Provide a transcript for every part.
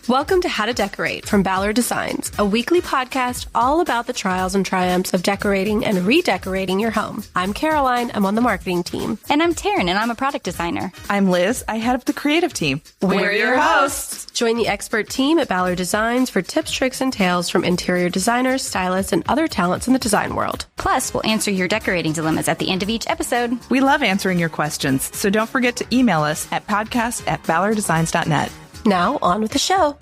Welcome to How to Decorate from Ballard Designs, a weekly podcast all about the trials and triumphs of decorating and redecorating your home. I'm Caroline. I'm on the marketing team. And I'm Taryn, and I'm a product designer. I'm Liz. I head up the creative team. We're your hosts. Join the expert team at Ballard Designs for tips, tricks, and tales from interior designers, stylists, and other talents in the design world. Plus, we'll answer your decorating dilemmas at the end of each episode. We love answering your questions, so don't forget to email us at podcast@ballarddesigns.net. Now, on with the show.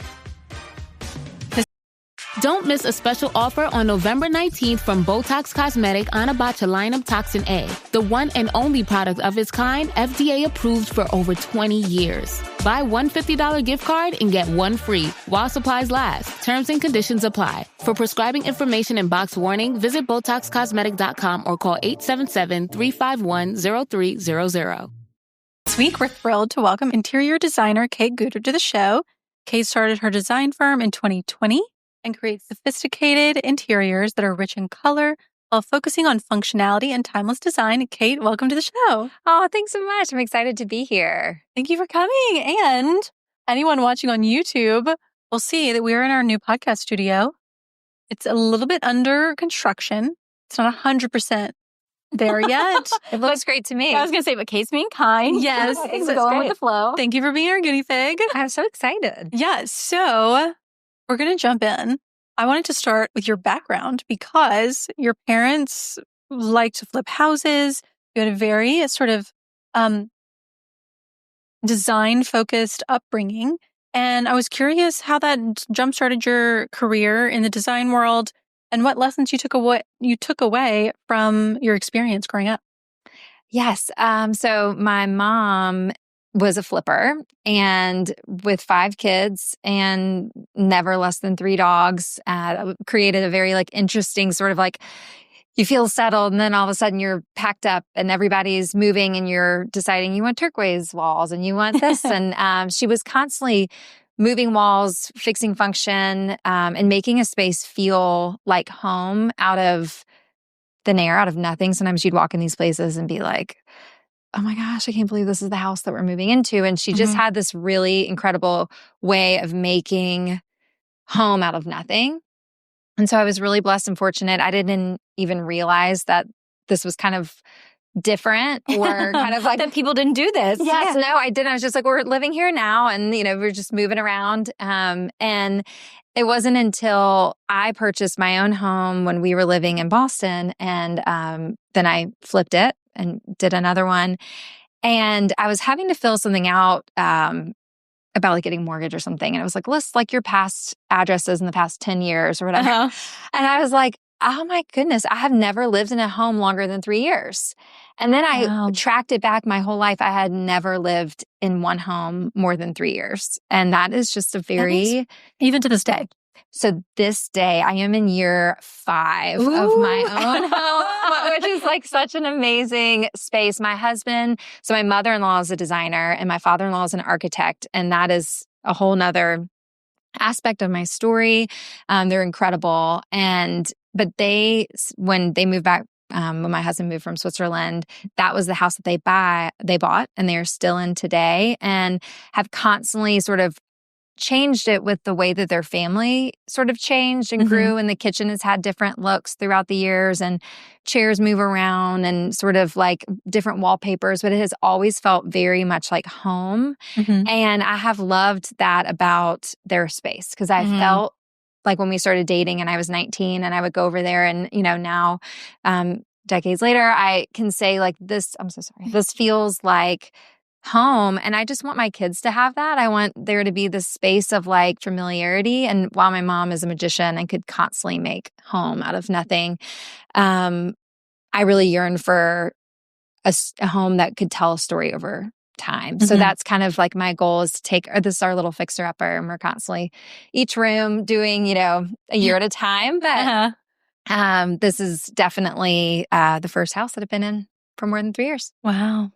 Don't miss a special offer on November 19th from Botox Cosmetic on Botulinum Toxin A, the one and only product of its kind FDA approved for over 20 years. Buy one $50 gift card and get one free while supplies last. Terms and conditions apply. For prescribing information and box warning, visit BotoxCosmetic.com or call 877-351-0300. This week, we're thrilled to welcome interior designer Cate Gutter to the show. Cate started her design firm in 2020 and creates sophisticated interiors that are rich in color while focusing on functionality and timeless design. Cate, welcome to the show. Oh, thanks so much. I'm excited to be here. Thank you for coming. And anyone watching on YouTube will see that we're in our new podcast studio. It's a little bit under construction. It's not 100% there yet. It looks great to me. I was going to say, but Kate's being kind. Yes. It's going with the flow. Thank you for being our guinea pig. I'm so excited. Yeah. So we're going to jump in. I wanted to start with your background because your parents like to flip houses. You had a very sort of design-focused upbringing. And I was curious how that jump-started your career in the design world and what lessons you took away from your experience growing up. Yes. So my mom was a flipper and with 5 kids and never less than 3 dogs, created a very interesting sort of you feel settled and then all of a sudden you're packed up and everybody's moving and you're deciding you want turquoise walls and you want this. And she was constantly moving walls, fixing function, and making a space feel like home out of thin air, out of nothing. Sometimes you'd walk in these places and be like, oh my gosh, I can't believe this is the house that we're moving into. And she just had this really incredible way of making home out of nothing. And so I was really blessed and fortunate. I didn't even realize that this was kind of different or kind of that people didn't do this. Yes, no, I didn't. I was just we're living here now and, we're just moving around. And it wasn't until I purchased my own home when we were living in Boston and then I flipped it and did another one. And I was having to fill something out about getting a mortgage or something. And it was list your past addresses in the past 10 years or whatever. And I was like, oh my goodness, I have never lived in a home longer than 3 years. And then I tracked it back my whole life. I had never lived in one home more than 3 years. And that is just a very... Even to this day. So this day, I am in year 5 of my own home, which is such an amazing space. My mother-in-law is a designer and my father-in-law is an architect. And that is a whole nother aspect of my story. They're incredible. But when they moved back, when my husband moved from Switzerland, that was the house that they bought and they're still in today and have constantly sort of changed it with the way that their family sort of changed and grew. And the kitchen has had different looks throughout the years and chairs move around and sort of different wallpapers, but it has always felt very much like home. And I have loved that about their space because I felt when we started dating and I was 19 and I would go over there and, now decades later, I can say this, I'm so sorry, this feels like home. And I just want my kids to have that. I want there to be this space of familiarity. And while my mom is a magician and could constantly make home out of nothing, I really yearn for a home that could tell a story over time. So that's kind of my goal is to take, this is our little fixer upper and we're constantly each room doing, a year at a time. But this is definitely the first house that I've been in for more than 3 years. Wow.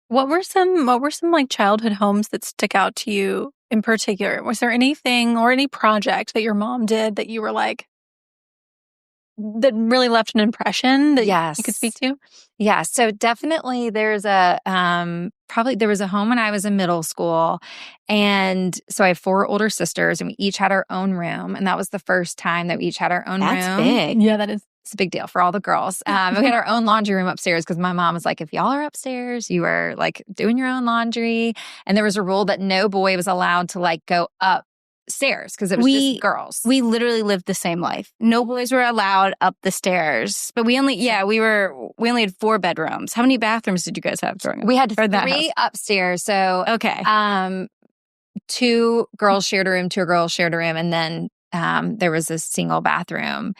What were some childhood homes that stick out to you in particular? Was there anything or any project that your mom did that you were that really left an impression that Yes. you could speak to? Yeah. So definitely there's there was a home when I was in middle school. And so I have 4 older sisters and we each had our own room. And that was the first time that we each had our own room. That's big. Yeah, that is. It's a big deal for all the girls. We had our own laundry room upstairs because my mom was like, if y'all are upstairs, you are like doing your own laundry. And there was a rule that no boy was allowed to like go upstairs because it was just girls. We literally lived the same life. No boys were allowed up the stairs. But we only had 4 bedrooms. How many bathrooms did you guys have growing up? We had 3 upstairs. So okay. 2 girls shared a room, 2 girls shared a room, and then there was a single bathroom.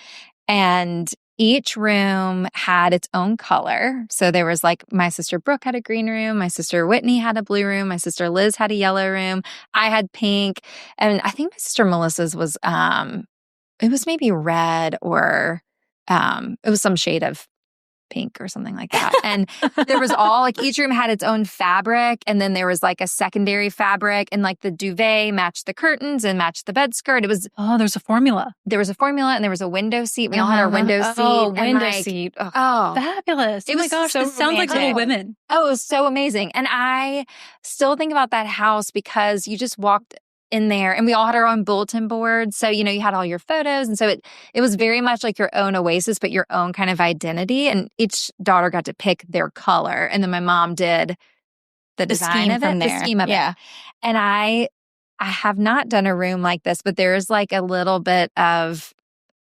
And each room had its own color. So there was like my sister Brooke had a green room, my sister Whitney had a blue room, my sister Liz had a yellow room, I had pink, and I think my sister Melissa's was it was maybe red or it was some shade of pink or something like that. And there was all like each room had its own fabric, and then there was like a secondary fabric, and like the duvet matched the curtains and matched the bed skirt. It was there's a formula. There was a formula, and there was a window seat. We all had our window seat. Window seat. Oh, Fabulous. It Oh my was gosh, so this sounds like Little romantic. Women. Oh, it was so amazing. And I still think about that house because you just walked in there and we all had our own bulletin board. So, you know, you had all your photos. And so it was very much like your own oasis, but your own kind of identity. And each daughter got to pick their color. And then my mom did the design scheme of it, from the there. scheme of Yeah. it. And I have not done a room like this, but there's like a little bit of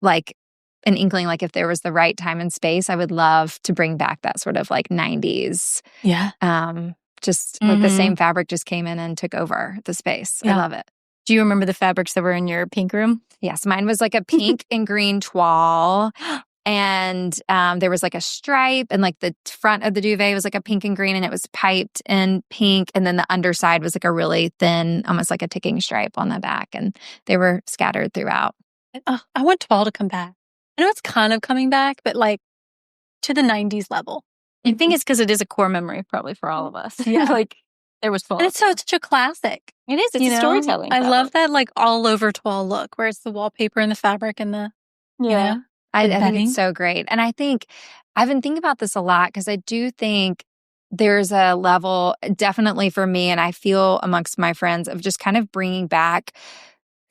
like an inkling, like if there was the right time and space, I would love to bring back that sort of like 90s. Yeah. Just like the same fabric just came in and took over the space. Yeah. I love it. Do you remember the fabrics that were in your pink room? Yes, mine was like a pink and green toile. And there was like a stripe, and like the front of the duvet was like a pink and green, and it was piped in pink. And then the underside was like a really thin, almost like a ticking stripe on the back. And they were scattered throughout. I want toile to come back. I know it's kind of coming back, but like to the 90s level. I think it's because it is a core memory probably for all of us. Yeah. Like there was And it's such a classic. It is. It's You a know? storytelling. I fabric. love that like all over toile look where it's the wallpaper and the fabric and the, you know? I think bedding. it's so great. And I think I've been thinking about this a lot because I do think there's a level definitely for me, and I feel amongst my friends, of just kind of bringing back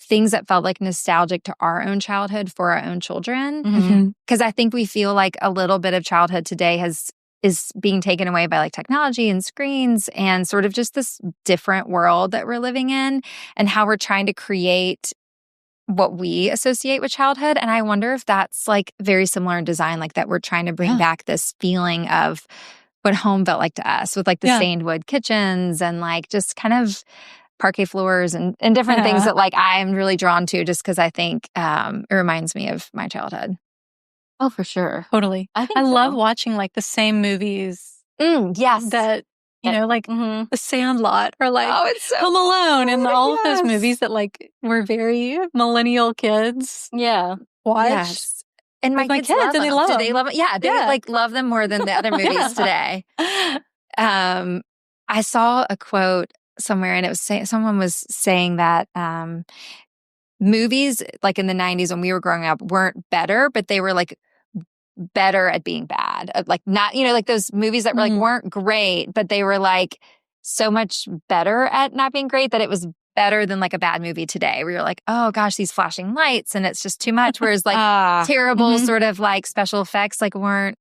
things that felt like nostalgic to our own childhood for our own children. Mhm. Because I think we feel like a little bit of childhood today is being taken away by like technology and screens and sort of just this different world that we're living in, and how we're trying to create what we associate with childhood. And I wonder if that's like very similar in design, like that we're trying to bring back this feeling of what home felt like to us with like the stained wood kitchens and like just kind of parquet floors and different things that like I'm really drawn to just because I think it reminds me of my childhood. Oh, for sure. Totally. I think I so. love watching like the same movies Yes. that, you know, like Mhm. The Sandlot or like it's so Home Alone and all of those yes. movies that like were very millennial kids Yeah. watch. Yes. And my With my kids, kids, love and they them. love Do them. they love it? Yeah, they Yeah. like love them more than the other movies today. I saw a quote somewhere, and it was someone was saying that movies like in the 90s when we were growing up weren't better, but they were like better at being bad. Like not, you know, like those movies that were like weren't great, but they were like so much better at not being great that it was better than like a bad movie today where you're like, oh gosh, these flashing lights and it's just too much. Whereas like terrible sort of like special effects like weren't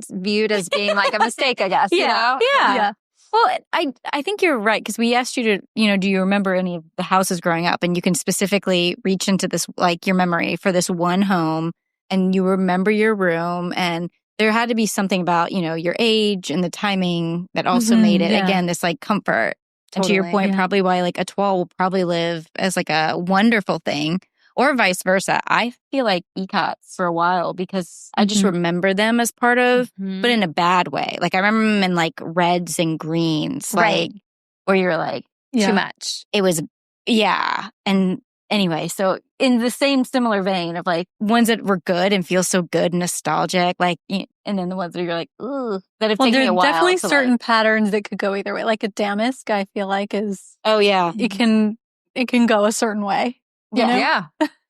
viewed as being like a mistake, I guess. You know? Yeah. Well, I think you're right because we asked you to, you know, do you remember any of the houses growing up? And you can specifically reach into this, like your memory for this one home, and you remember your room, and there had to be something about, you know, your age and the timing that also made it again this like comfort. And to your Totally, point, probably why like a toile will probably live as like a wonderful thing. Or vice versa. I feel like ECOTs for a while because I just remember them as part of, but in a bad way. Like I remember them in like reds and greens, Right. like where you're like, Too much. it was, And anyway, so in the same similar vein of like ones that were good and feel so good and nostalgic, like, and then the ones that you're like, ooh, that have Well, taken me there's a while. definitely to, certain like, patterns that could go either way. Like a damask, I feel like is oh, yeah. it can go a certain way. You know? Yeah.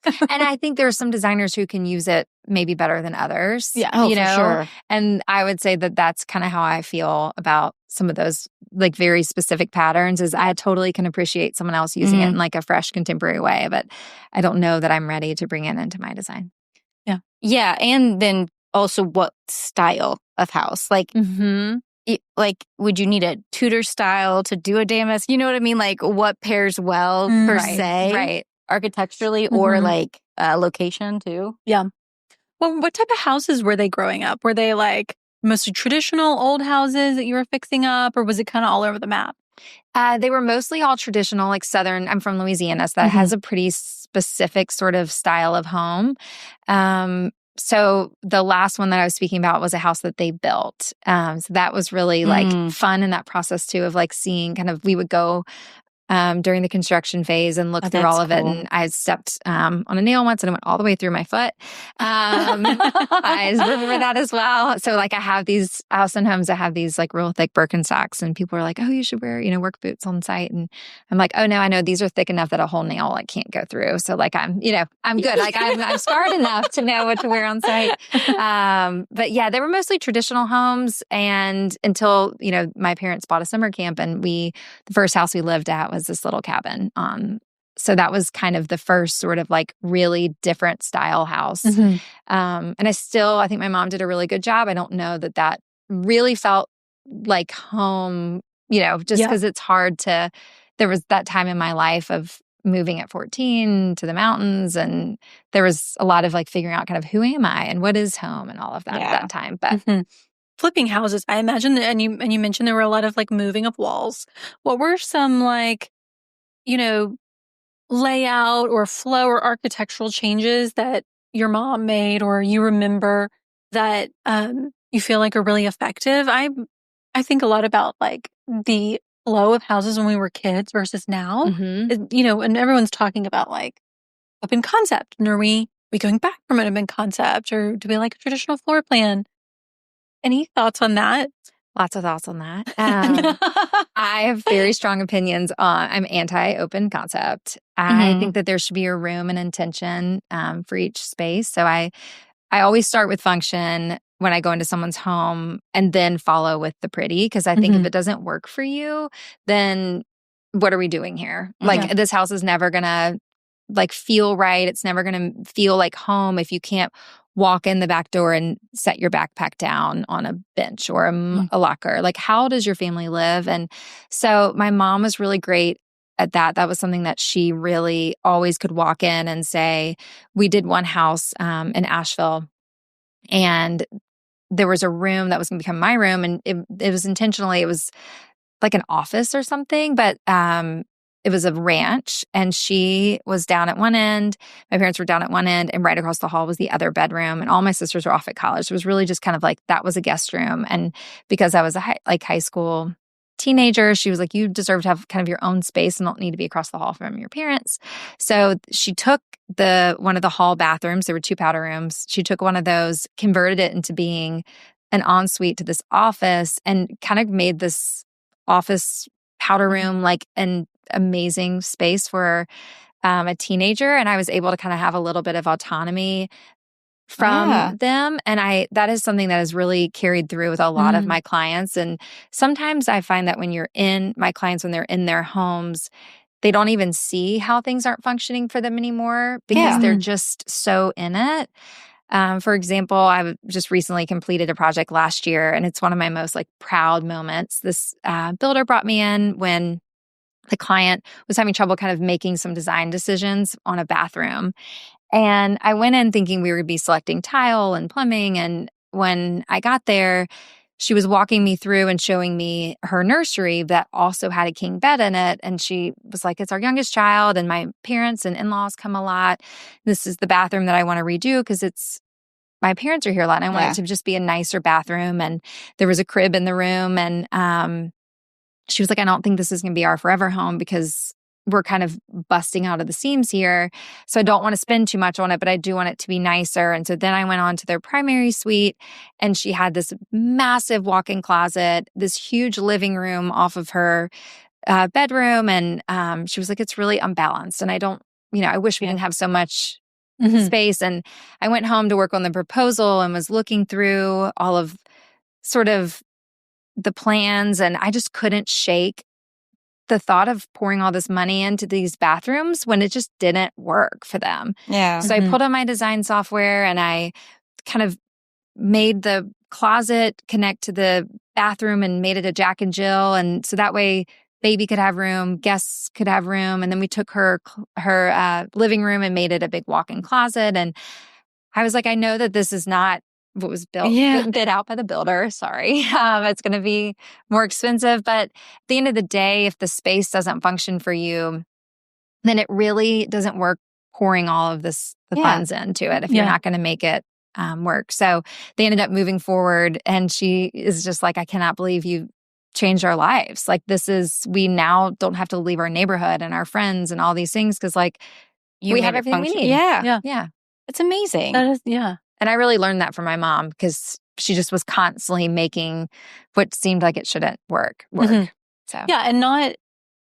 And I think there are some designers who can use it maybe better than others. Yeah, oh, you for know? sure. And I would say that that's kind of how I feel about some of those like very specific patterns is I totally can appreciate someone else using it in like a fresh contemporary way, but I don't know that I'm ready to bring it into my design. Yeah. Yeah. And then also what style of house? Like, like, would you need a Tudor style to do a damask? You know what I mean? Like, what pairs well per se? Right. Architecturally or like location too? Yeah. Well, what type of houses were they growing up? Were they like mostly traditional old houses that you were fixing up, or was it kind of all over the map? They were mostly all traditional, like Southern. I'm from Louisiana, so that has a pretty specific sort of style of home. So the last one that I was speaking about was a house that they built. So that was really like fun in that process too of like seeing kind of, we would go during the construction phase and look through all of it. And I stepped on a nail once and it went all the way through my foot. I remember that as well. So like I have these house and homes that have these like real thick Birkenstocks and people are like, oh, you should wear, work boots on site. And I'm like, oh no, I know these are thick enough that a whole nail like can't go through. So like I'm good. Like I'm scarred enough to know what to wear on site. But yeah, they were mostly traditional homes. And until, my parents bought a summer camp and the first house we lived at was this little cabin. So that was kind of the first sort of like really different style house. And I think my mom did a really good job. I don't know that really felt like home, just because it's hard there was that time in my life of moving at 14 to the mountains. And there was a lot of like figuring out kind of who am I and what is home and all of that at that time. But flipping houses, I imagine that, and you mentioned there were a lot of like moving of walls. What were some like, layout or flow or architectural changes that your mom made or you remember that you feel like are really effective? I think a lot about like the flow of houses when we were kids versus now. And everyone's talking about like open concept. And are we going back from an open concept, or do we like a traditional floor plan? Any thoughts on that? Lots of thoughts on that. I have very strong opinions I'm anti-open concept. I think that there should be a room and intention for each space. So I always start with function when I go into someone's home and then follow with the pretty. Because I think if it doesn't work for you, then what are we doing here? Like this house is never going to like feel right. It's never going to feel like home if you can't walk in the back door and set your backpack down on a bench or a locker. Like, how does your family live? And so my mom was really great at that. That was something that she really always could walk in and say. We did one house in Asheville, and there was a room that was going to become my room, and it was intentionally, it was like an office or something, but it was a ranch, and she was down at one end. My parents were down at one end, and right across the hall was the other bedroom. And all my sisters were off at college. It was really just kind of like that was a guest room. And because I was a high school teenager, she was like, you deserve to have kind of your own space and don't need to be across the hall from your parents. So she took one of the hall bathrooms. There were 2 powder rooms. She took one of those, converted it into being an ensuite to this office, and kind of made this office powder room like an amazing space for a teenager. And I was able to kind of have a little bit of autonomy from them. And that is something that has really carried through with a lot of my clients. And sometimes I find that when they're in their homes, they don't even see how things aren't functioning for them anymore because they're just so in it. For example, I just recently completed a project last year, and it's one of my most like proud moments. This builder brought me in when the client was having trouble kind of making some design decisions on a bathroom. And I went in thinking we would be selecting tile and plumbing. And when I got there, she was walking me through and showing me her nursery that also had a king bed in it. And she was like, it's our youngest child, and my parents and in-laws come a lot. This is the bathroom that I want to redo because my parents are here a lot, and I want it to just be a nicer bathroom. And there was a crib in the room. And she was like, I don't think this is going to be our forever home because we're kind of busting out of the seams here. So I don't want to spend too much on it, but I do want it to be nicer. And so then I went on to their primary suite, and she had this massive walk-in closet, this huge living room off of her bedroom. And she was like, it's really unbalanced. And I wish we didn't have so much space. And I went home to work on the proposal and was looking through all of sort of the plans, and I just couldn't shake the thought of pouring all this money into these bathrooms when it just didn't work for them. Yeah. So I pulled on my design software and I kind of made the closet connect to the bathroom and made it a Jack and Jill. And so that way baby could have room, guests could have room. And then we took her living room and made it a big walk-in closet. And I was like, I know that this is not what was bid out by the builder. Sorry. It's going to be more expensive. But at the end of the day, if the space doesn't function for you, then it really doesn't work pouring all of the funds into it if you're not going to make it work. So they ended up moving forward, and she is just like, I cannot believe you changed our lives. Like, we now don't have to leave our neighborhood and our friends and all these things because like we have everything we need. Yeah. It's amazing. That is, And I really learned that from my mom because she just was constantly making what seemed like it shouldn't work. So and not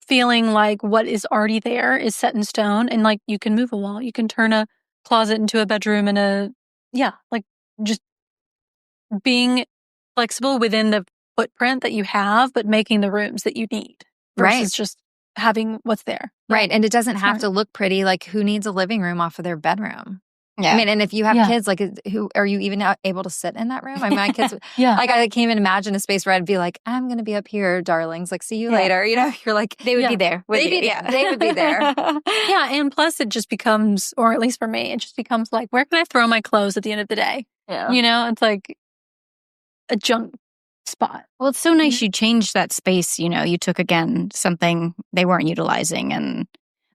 feeling like what is already there is set in stone, and like you can move a wall, you can turn a closet into a bedroom, and like just being flexible within the footprint that you have, but making the rooms that you need versus just having what's there. Right. And it doesn't have to look pretty. Like, who needs a living room off of their bedroom? Yeah. I mean, and if you have kids, like, who are you even able to sit in that room? I mean, my kids, like, I can't even imagine a space where I'd be like, I'm going to be up here, darlings. Like, see you later. You know, you're like, they would be there. They would be there. And plus it just becomes, or at least for me, it just becomes like, where can I throw my clothes at the end of the day? Yeah. You know, it's like a junk spot. Well, it's so nice you changed that space. You know, you took again something they weren't utilizing,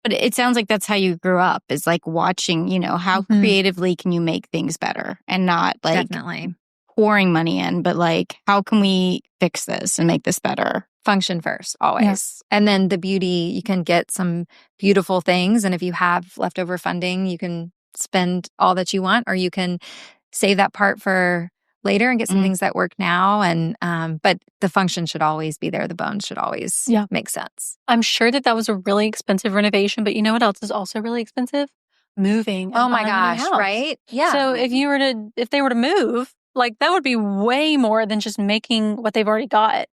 but it sounds like that's how you grew up, is like watching, you know, how creatively can you make things better, and not like definitely pouring money in, but like, how can we fix this and make this better? Function first, always. And then the beauty, you can get some beautiful things. And if you have leftover funding, you can spend all that you want, or you can save that part for later and get some things that work now. And but the function should always be there. The bones should always make sense. I'm sure that was a really expensive renovation, but you know what else is also really expensive? Moving. Oh my gosh, right? Yeah. So if they were to move, like, that would be way more than just making what they've already got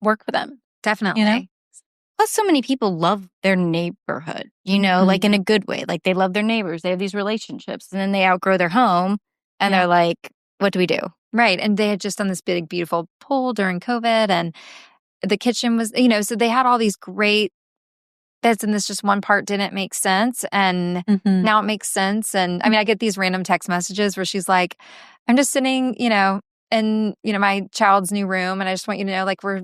work for them. Definitely. You know? Plus, so many people love their neighborhood, you know, like in a good way. Like, they love their neighbors. They have these relationships, and then they outgrow their home and they're like, what do we do? Right. And they had just done this big, beautiful pool during COVID, and the kitchen was, you know, so they had all these great bits, and this just one part didn't make sense. And now it makes sense. And I mean, I get these random text messages where she's like, I'm just sitting, you know, in, you know, my child's new room, and I just want you to know, like, we're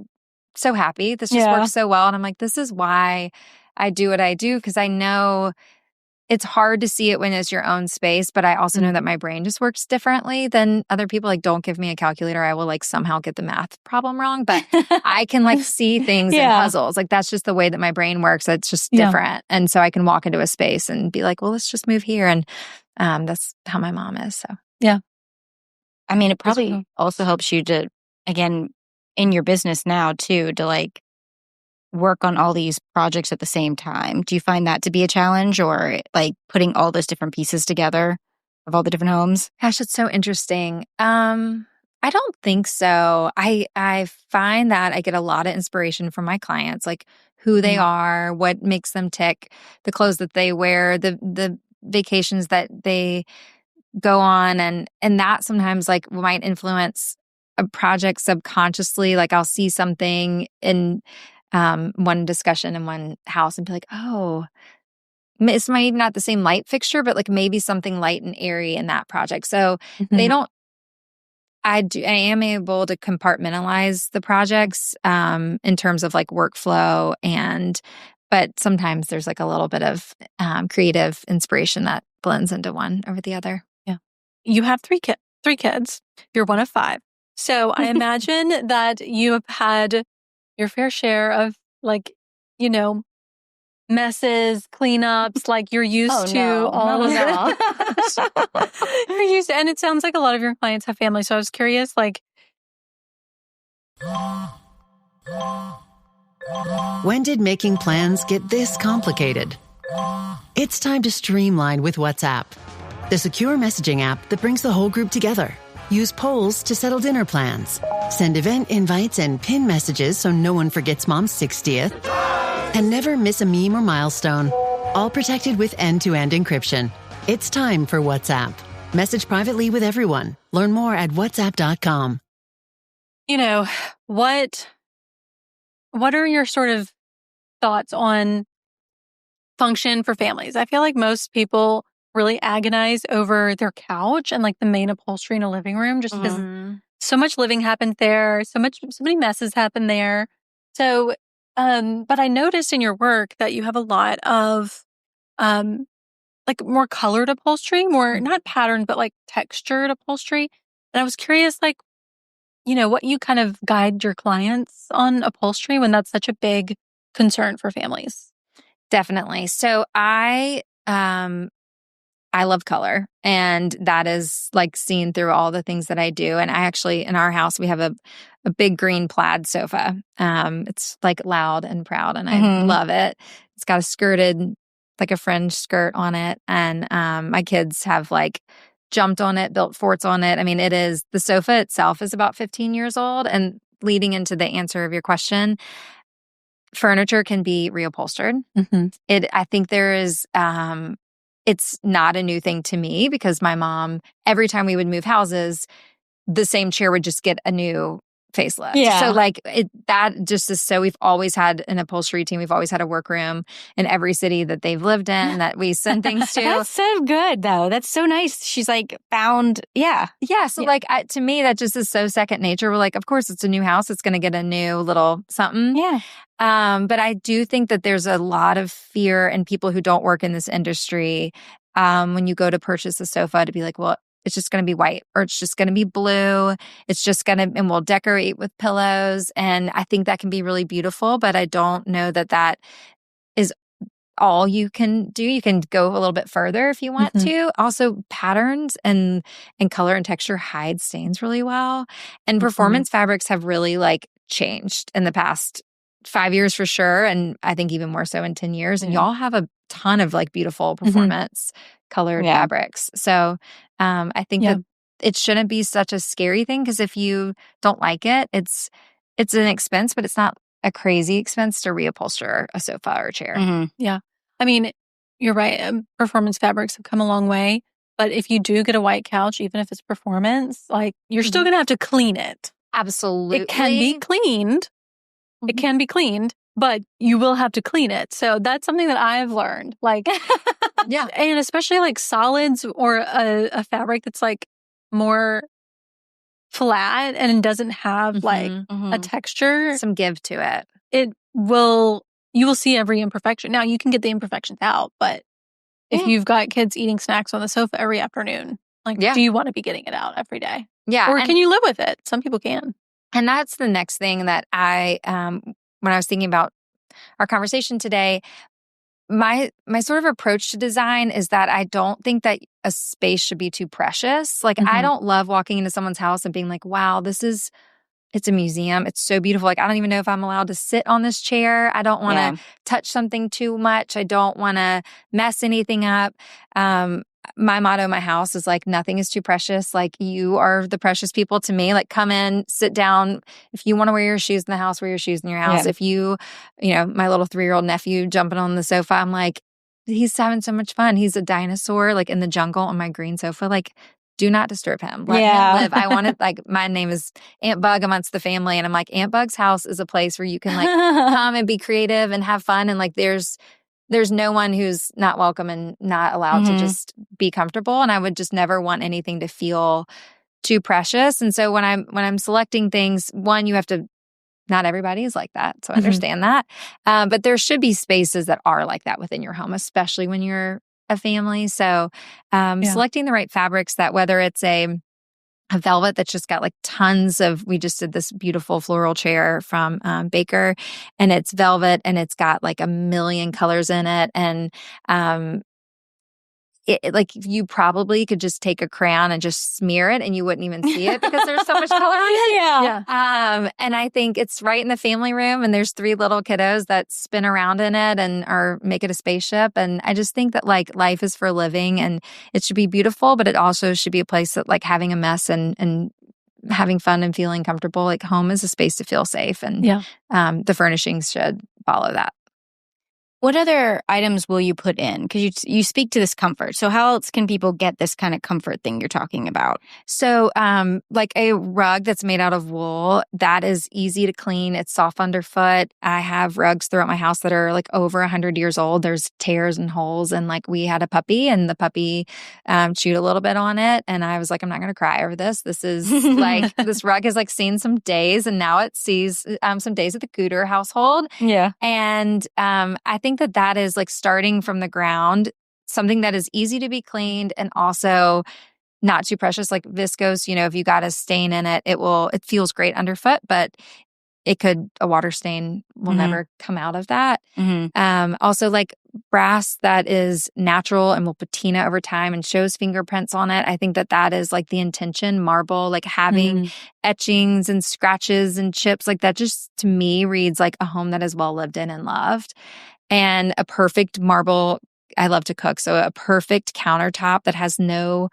so happy. This just works so well. And I'm like, this is why I do what I do, because I know it's hard to see it when it's your own space, but I also know that my brain just works differently than other people. Like, don't give me a calculator. I will like somehow get the math problem wrong, but I can like see things in puzzles. Like, that's just the way that my brain works. It's just different. And so I can walk into a space and be like, well, let's just move here. And that's how my mom is. So, I mean, it probably also helps you to, again, in your business now too, to like work on all these projects at the same time. Do you find that to be a challenge, or like putting all those different pieces together of all the different homes? Gosh, it's so interesting. I don't think so. I find that I get a lot of inspiration from my clients, like who they are, what makes them tick, the clothes that they wear, the vacations that they go on, and that sometimes like might influence a project subconsciously. Like, I'll see something in one discussion in one house and be like, oh, it's maybe not the same light fixture, but like maybe something light and airy in that project. So I am able to compartmentalize the projects in terms of like workflow, but sometimes there's like a little bit of creative inspiration that blends into one over the other. Yeah. You have three kids. You're one of 5. So I imagine that you have had your fair share of, like, you know, messes, cleanups, like you're used to all of that. You're used to, and it sounds like a lot of your clients have families. So I was curious, like, when did making plans get this complicated? It's time to streamline with WhatsApp. the secure messaging app that brings the whole group together. Use polls to settle dinner plans. Send event invites and pin messages so no one forgets Mom's 60th. And never miss a meme or milestone. All protected with end-to-end encryption. It's time for WhatsApp. Message privately with everyone. Learn more at whatsapp.com. What are your sort of thoughts on function for families? I feel like most people really agonize over their couch and like the main upholstery in a living room just because so much living happens there, so many messes happen there. So, but I noticed in your work that you have a lot of like more colored upholstery, more not patterns, but like textured upholstery. And I was curious, like, what you kind of guide your clients on upholstery when that's such a big concern for families. Definitely. So I love color, and that is like seen through all the things that I do. And I actually, in our house, we have a big green plaid sofa. It's like loud and proud, and I love it. It's got a skirted, like a fringe skirt on it. And my kids have like jumped on it, built forts on it. I mean, the sofa itself is about 15 years old. And leading into the answer of your question, furniture can be reupholstered. I think there is, it's not a new thing to me because my mom, every time we would move houses, the same chair would just get a new facelift. Yeah. So like that just is so, we've always had an upholstery team. We've always had a workroom in every city that they've lived in that we send things to. That's so good though. That's so nice. She's like found, yeah. Yeah. So like to me, that just is so second nature. We're like, of course it's a new house. It's going to get a new little something. Yeah. But I do think that there's a lot of fear in people who don't work in this industry when you go to purchase a sofa to be like, well, it's just going to be white or it's just going to be blue. It's just going to, and we'll decorate with pillows. And I think that can be really beautiful, but I don't know that that is all you can do. You can go a little bit further if you want to. Also, patterns and color and texture hide stains really well. And performance fabrics have really like changed in the past 5 years for sure. And I think even more so in 10 years. And y'all have a ton of like beautiful performance colored fabrics. So I think that it shouldn't be such a scary thing because if you don't like it, it's an expense, but it's not a crazy expense to reupholster a sofa or a chair. Yeah. I mean, you're right. Performance fabrics have come a long way. But if you do get a white couch, even if it's performance, like you're still going to have to clean it. Absolutely. It can be cleaned. It can be cleaned, but you will have to clean it. So that's something that I've learned. Like, and especially like solids or a fabric that's like more flat and doesn't have like a texture. Some give to it. You will see every imperfection. Now you can get the imperfections out, but if you've got kids eating snacks on the sofa every afternoon, like, do you want to be getting it out every day? Yeah. Or can you live with it? Some people can. And that's the next thing that I, when I was thinking about our conversation today, my sort of approach to design is that I don't think that a space should be too precious. Like I don't love walking into someone's house and being like, wow, it's a museum. It's so beautiful. Like, I don't even know if I'm allowed to sit on this chair. I don't want to touch something too much. I don't want to mess anything up. My motto in my house is like, nothing is too precious. Like you are the precious people to me. Like come in, sit down. If you want to wear your shoes in the house, wear your shoes in your house. If you my little 3-year-old nephew jumping on the sofa, I'm like, he's having so much fun. He's a dinosaur, like in the jungle on my green sofa. Like, do not disturb him. Let him live. I wanted, like, my name is Aunt Bug amongst the family. And I'm like, Aunt Bug's house is a place where you can like come and be creative and have fun. And like, there's no one who's not welcome and not allowed to just be comfortable. And I would just never want anything to feel too precious. And so when I'm selecting things, one, you have to, not everybody is like that. So I understand that. But there should be spaces that are like that within your home, especially when you're a family. So selecting the right fabrics, that whether it's a velvet that's just got like tons of, we just did this beautiful floral chair from Decor, and it's velvet and it's got like a million colors in it. And like you probably could just take a crayon and just smear it and you wouldn't even see it because there's so much color on it. Yeah. And I think it's right in the family room and there's 3 little kiddos that spin around in it and make it a spaceship. And I just think that like life is for living and it should be beautiful, but it also should be a place that like having a mess and having fun and feeling comfortable, like home is a space to feel safe. And the furnishings should follow that. What other items will you put in? Because you speak to this comfort. So how else can people get this kind of comfort thing you're talking about? So like a rug that's made out of wool, that is easy to clean. It's soft underfoot. I have rugs throughout my house that are like over 100 years old. There's tears and holes. And like we had a puppy and the puppy chewed a little bit on it. And I was like, I'm not going to cry over this. This is like, this rug has like seen some days and now it sees some days at the Gutter household. Yeah. And I think that is like starting from the ground, something that is easy to be cleaned and also not too precious, like viscose. You know, if you got a stain in it, it feels great underfoot, but a water stain will never come out of that. Also like brass that is natural and will patina over time and shows fingerprints on it. I think that is like the intention. Marble, like having etchings and scratches and chips, like that just to me reads like a home that is well lived in and loved. And a perfect marble, I love to cook, so a perfect countertop that has no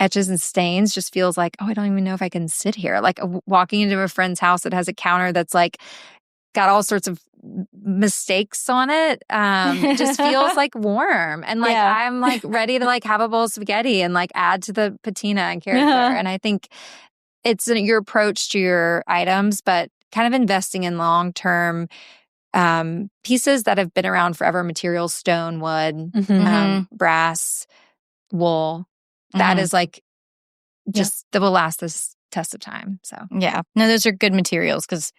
etches and stains just feels like, oh, I don't even know if I can sit here. Like walking into a friend's house that has a counter that's like got all sorts of mistakes on it, just feels like warm. And like I'm like ready to like have a bowl of spaghetti and like add to the patina and character. And I think it's your approach to your items, but kind of investing in long-term pieces that have been around forever, materials, stone, wood, brass, wool. That is like just that will last this test of time. So no, those are good materials because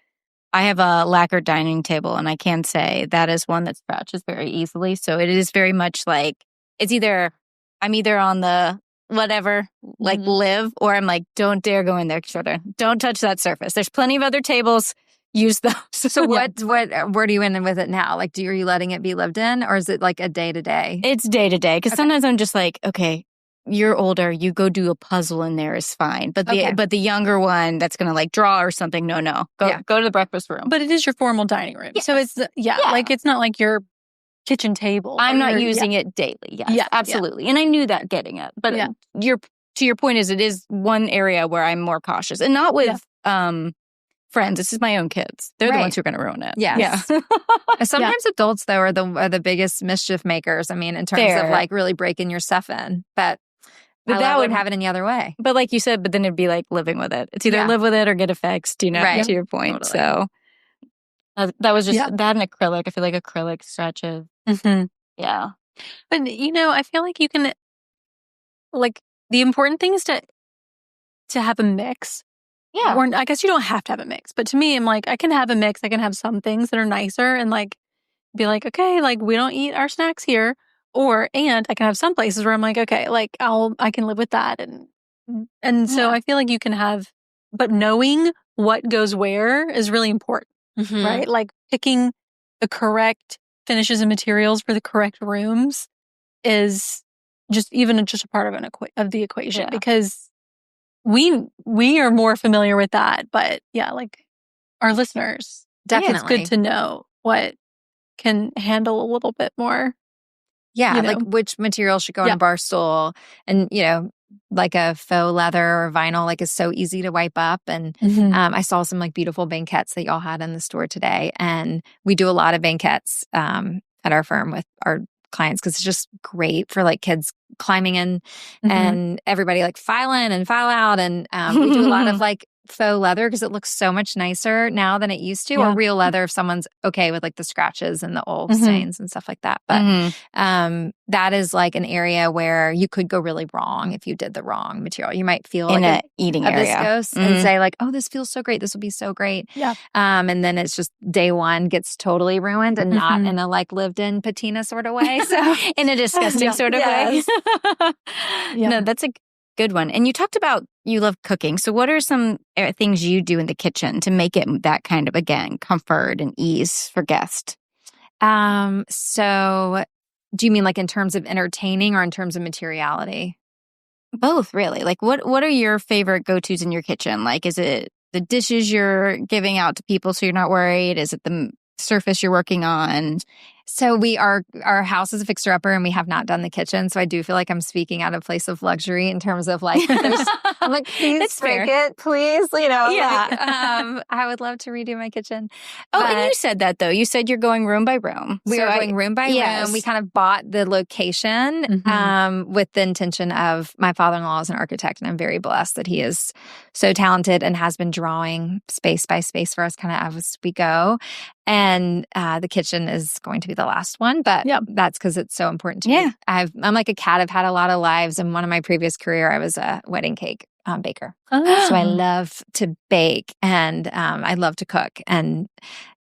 I have a lacquered dining table and I can say that is one that scratches very easily. So it is very much like I'm either on the whatever, like live, or I'm like, don't dare go in there, children. Don't touch that surface. There's plenty of other tables. Use those. So where do you end with it now? Like, are you letting it be lived in or is it like a day to day? It's day to day. Because sometimes I'm just like, okay, you're older. You go do a puzzle in there is fine. But the younger one that's going to like draw or something, no. Go to the breakfast room. But it is your formal dining room. Yes. So it's, like it's not like your kitchen table. I'm not using it daily. Yes, absolutely. And I knew that getting it. But to your point it is one area where I'm more cautious. And not with friends. This is my own kids. They're the ones who are going to ruin it. Yes. Yeah. Sometimes adults, though, are the biggest mischief makers. I mean, in terms of like really breaking your stuff in. But that would have it in the other way. But like you said, but then it'd be like living with it. It's either live with it or get it fixed, to your point. Totally. So that was just that and acrylic. I feel like acrylic stretches. Yeah. But, I feel like you can, like, the important thing is to have a mix. Yeah. Or I guess you don't have to have a mix. But to me, I'm like, I can have a mix. I can have some things that are nicer and like be like, okay, like we don't eat our snacks here. And I can have some places where I'm like, okay, like I can live with that. And so I feel like you can have, but knowing what goes where is really important, right? Like picking the correct finishes and materials for the correct rooms is just a part of the equation because we are more familiar with that, but like our listeners, definitely, it's good to know what can handle a little bit more. Yeah, like which material should go on a bar stool, and like a faux leather or vinyl, like is so easy to wipe up. And I saw some like beautiful banquettes that y'all had in the store today, and we do a lot of banquettes at our firm with our clients because it's just great for like kids climbing in and everybody like file in and file out. And we do a lot of like faux leather because it looks so much nicer now than it used to, or real leather if someone's okay with like the scratches and the old stains and stuff like that. But that is like an area where you could go really wrong if you did the wrong material. You might feel in like an eating area viscose and say like, oh, this feels so great. This will be so great. Yeah. And then it's just day one gets totally ruined and not in a like lived in patina sort of way. So in a disgusting sort of way. No, that's a good one. And you talked about you love cooking. So what are some things you do in the kitchen to make it that kind of, again, comfort and ease for guests? So Do you mean like in terms of entertaining or in terms of materiality? Both, really. Like, what are your favorite go-tos in your kitchen? Like, is it the dishes you're giving out to people so you're not worried? Is it the surface you're working on? So our house is a fixer-upper and we have not done the kitchen. So I do feel like I'm speaking out of place of luxury in terms of like, I'm like, please break it, please. Yeah. I would love to redo my kitchen. Oh, and you said that though. You said you're going room by room. We are going room by room. We kind of bought the location with the intention of my father-in-law is an architect, and I'm very blessed that he is so talented and has been drawing space by space for us kind of as we go. And the kitchen is going to be the last one, but that's because it's so important to me. I'm like a cat. I've had a lot of lives. In one of my previous career, I was a wedding cake baker. So I love to bake and I love to cook. And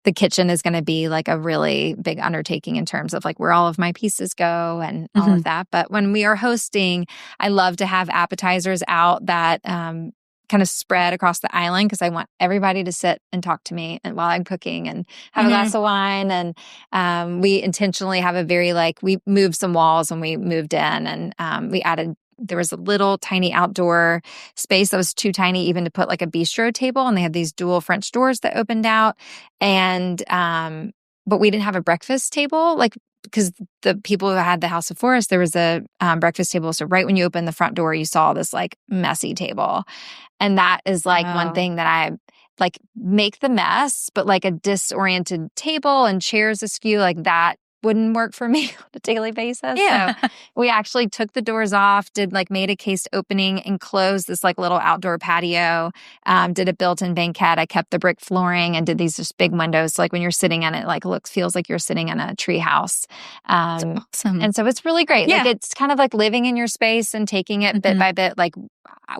the kitchen is going to be like a really big undertaking in terms of like where all of my pieces go and all of that. But when we are hosting, I love to have appetizers out that kind of spread across the island because I want everybody to sit and talk to me and while I'm cooking and have a glass of wine. And we intentionally have a very we moved some walls when we moved in and we added, there was a little tiny outdoor space that was too tiny even to put like a bistro table. And they had these dual French doors that opened out. And, but we didn't have a breakfast table, because the people who had the House of Forest, there was a breakfast table. So right when you opened the front door, you saw this messy table. And that is one thing that I make the mess, but a disoriented table and chairs askew, that wouldn't work for me on a daily basis. Yeah. So we actually took the doors off, made a cased opening and closed this little outdoor patio, did a built-in banquette. I kept the brick flooring and did these just big windows. So when you're sitting in it, feels like you're sitting in a tree house. That's awesome. And so it's really great. Yeah. It's kind of living in your space and taking it bit by bit.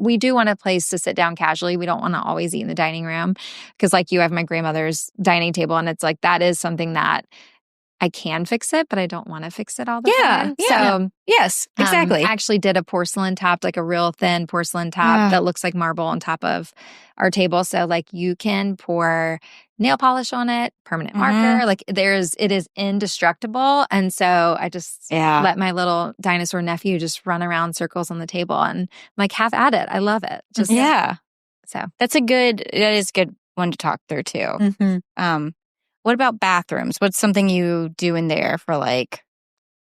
We do want a place to sit down casually. We don't want to always eat in the dining room because you have my grandmother's dining table. And it's that is something that I can fix it, but I don't want to fix it all the time. Yeah. So, yes, exactly. I actually did a porcelain top, a real thin porcelain top that looks like marble on top of our table. So you can pour nail polish on it, permanent marker. It is indestructible. And so I just let my little dinosaur nephew just run around circles on the table and have at it. I love it. Just so that is a good one to talk through too. What about bathrooms? What's something you do in there for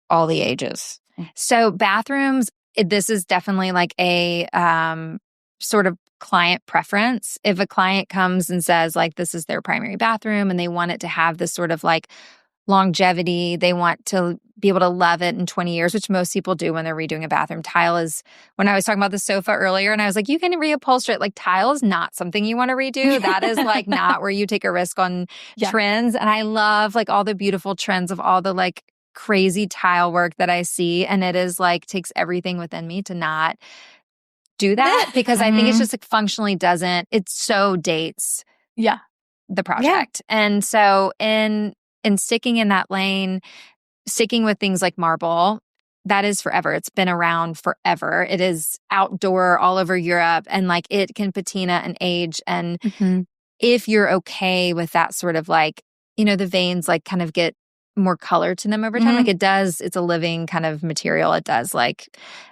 all the ages? So bathrooms, this is definitely a sort of client preference. If a client comes and says this is their primary bathroom and they want it to have this sort of longevity, they want to be able to love it in 20 years, which most people do when they're redoing a bathroom. Tile is, when I was talking about the sofa earlier and I was you can reupholster it. Tile is not something you want to redo. That is not where you take a risk on trends. And I love all the beautiful trends of all the crazy tile work that I see. And it is takes everything within me to not do that because I think it's just functionally doesn't, it so dates the project. And so in sticking in that lane, sticking with things like marble, that is forever. It's been around forever. It is outdoor all over Europe and it can patina and age. And if you're okay with that sort of the veins kind of get more color to them over time. It does, it's a living kind of material. It does I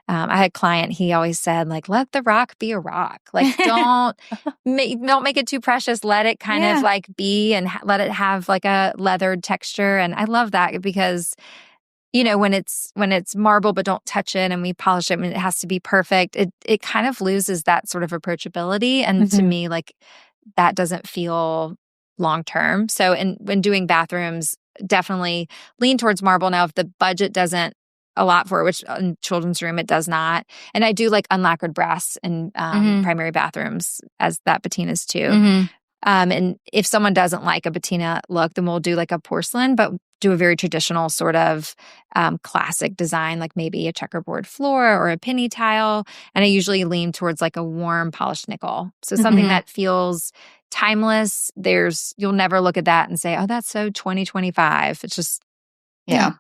had a client, he always said let the rock be a rock. Don't make it too precious. Let it kind of be and let it have a leathered texture. And I love that because when it's marble, but don't touch it and we polish it and it has to be perfect. It kind of loses that sort of approachability. And to me, that doesn't feel long-term. So when doing bathrooms, definitely lean towards marble. Now, if the budget doesn't allot for it, which in children's room, it does not. And I do unlacquered brass in primary bathrooms as that patinas too. And if someone doesn't like a patina look, then we'll do a porcelain, but do a very traditional sort of classic design, maybe a checkerboard floor or a penny tile. And I usually lean towards a warm polished nickel. So something that feels timeless. You'll never look at that and say, oh, that's so 2025. It's just, yeah.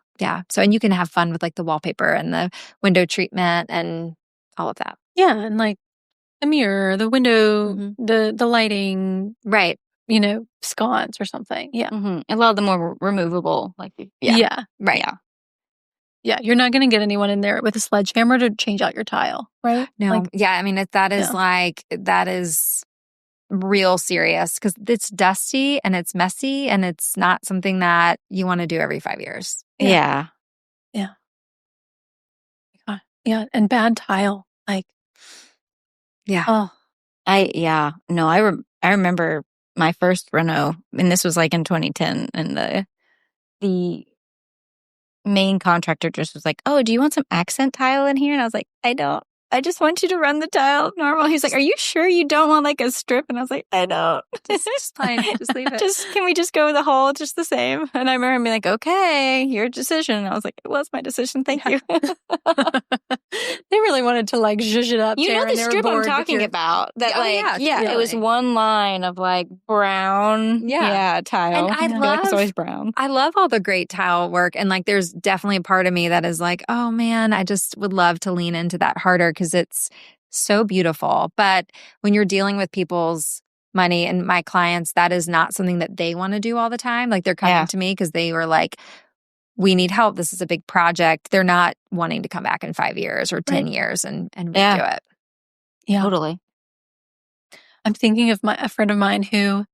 So, and you can have fun with the wallpaper and the window treatment and all of that. Yeah. And the mirror, the window, the lighting. Right. Sconce or something. Yeah. A lot of them more removable. Right. Yeah. Yeah, you're not going to get anyone in there with a sledgehammer to change out your tile, right? No. I mean, that is real serious because it's dusty and it's messy and it's not something that you want to do every 5 years. Yeah. Yeah. And bad tile. Like, yeah. Oh, I remember my first reno, and this was like in 2010, and the main contractor just was like, "Oh, do you want some accent tile in here?" And I was like, "I don't. I just want you to run the tile normal." He's like, "Are you sure you don't want like a strip?" And I was like, "I don't. Just fine. Just leave it. Can we just go with the whole just the same?" And I remember him being like, "Okay, your decision." And I was like, "It was my decision. Thank you." they really wanted to like zhuzh it up. You know Taryn. the They were strip I'm bored with talking your- about? That totally. it was one line of like brown, tile. And I feel like it's always brown. I love all the great tile work. And like, there's definitely a part of me that is like, oh man, I just would love to lean into that harder because it's so beautiful. But when you're dealing with people's money and my clients, that is not something that they want to do all the time. Like they're coming to me because they were like, we need help. This is a big project. They're not wanting to come back in 5 years or 10 years and redo it. Yeah. Totally. I'm thinking of a friend of mine who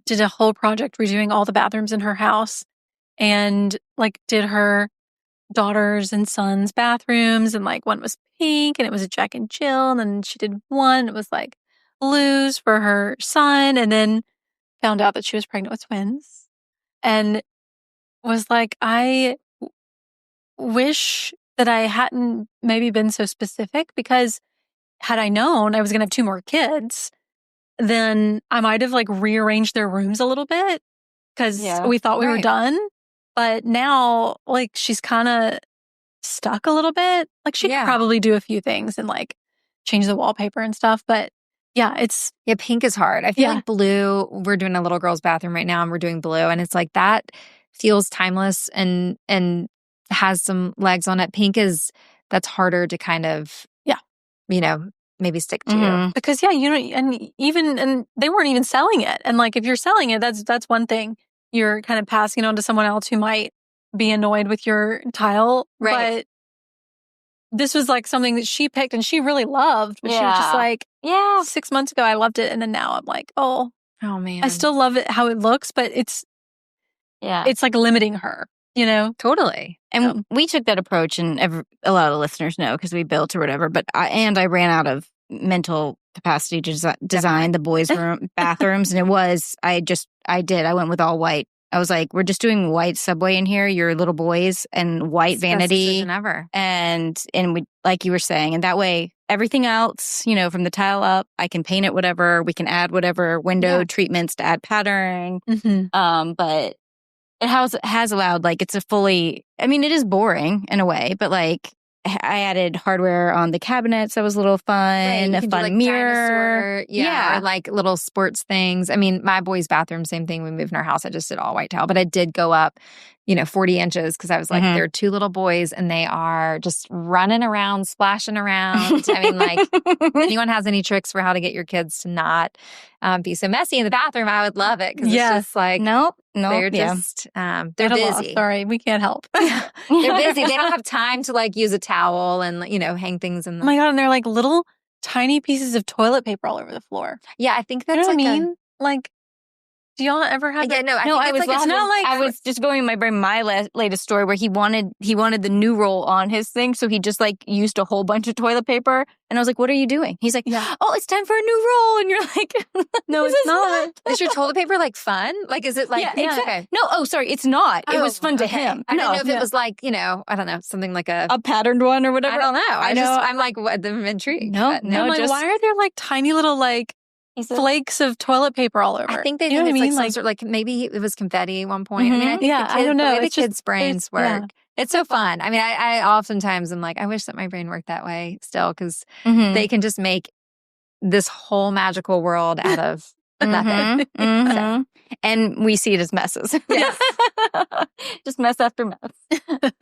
did a whole project redoing all the bathrooms in her house and like did her daughters and sons' bathrooms, and like one was pink and it was a Jack and Jill, and then she did one, it was like blues for her son, and then found out that she was pregnant with twins and was like, I wish that I hadn't maybe been so specific, because had I known I was going to have 2 more kids, then I might have like rearranged their rooms a little bit because we thought we were done. But now, like, she's kind of stuck a little bit. Like, she could probably do a few things and like change the wallpaper and stuff. But pink is hard. I feel like blue, we're doing a little girl's bathroom right now and we're doing blue. And it's like that feels timeless and has some legs on it. Pink that's harder to kind of, maybe stick to. Because and they weren't even selling it. And like, if you're selling it, that's one thing. You're kind of passing it on to someone else who might be annoyed with your tile. Right. But this was like something that she picked and she really loved. But she was just like, 6 months ago I loved it. And then now I'm like, oh man, I still love it how it looks, but it's like limiting her, Totally. And we took that approach, and a lot of listeners know because we built or whatever, but I ran out of mental capacity to design the boys' bathrooms. And I went with all white. I was like, we're just doing white subway in here, your little boys, and white vanity. Ever. And we, like you were saying, and that way everything else, from the tile up, I can paint it whatever, we can add whatever window treatments to add pattern. But it has allowed, like, it's a fully, I mean, it is boring in a way, but like I added hardware on the cabinets. That was a little fun. A fun mirror. Or like little sports things. I mean, my boys' bathroom, same thing. We moved in our house. I just did all white tile, but I did go up, 40 inches because I was like, there are 2 little boys and they are just running around, splashing around. I mean, like, if anyone has any tricks for how to get your kids to not be so messy in the bathroom, I would love it. Because it's just like, nope. They're just, they're busy. Sorry, we can't help. They're busy. They don't have time to like use a towel and, hang things in the... Oh my God. And they're like little tiny pieces of toilet paper all over the floor. Yeah, I think that's what I mean? Like, do y'all ever have that? No, I was just going in my brain, my latest story where he wanted the new roll on his thing. So he just like used a whole bunch of toilet paper. And I was like, what are you doing? He's like, oh, it's time for a new roll. And you're like, no, it's not. Is your toilet paper like fun? Like, is it like, okay. No, sorry, it's not. It was fun to him. I don't know if it was like, I don't know, something like a patterned one or whatever. I don't know. I'm like, I'm intrigued. No, I'm like, why are there like tiny little like flakes of toilet paper all over? I think they think it's like some sort, like maybe it was confetti at one point. I mean, I think I don't know. The way the kids' brains work. Yeah. It's so fun. I mean, I oftentimes am like, I wish that my brain worked that way still, because they can just make this whole magical world out of nothing. So. And we see it as messes. Yes. Just mess after mess.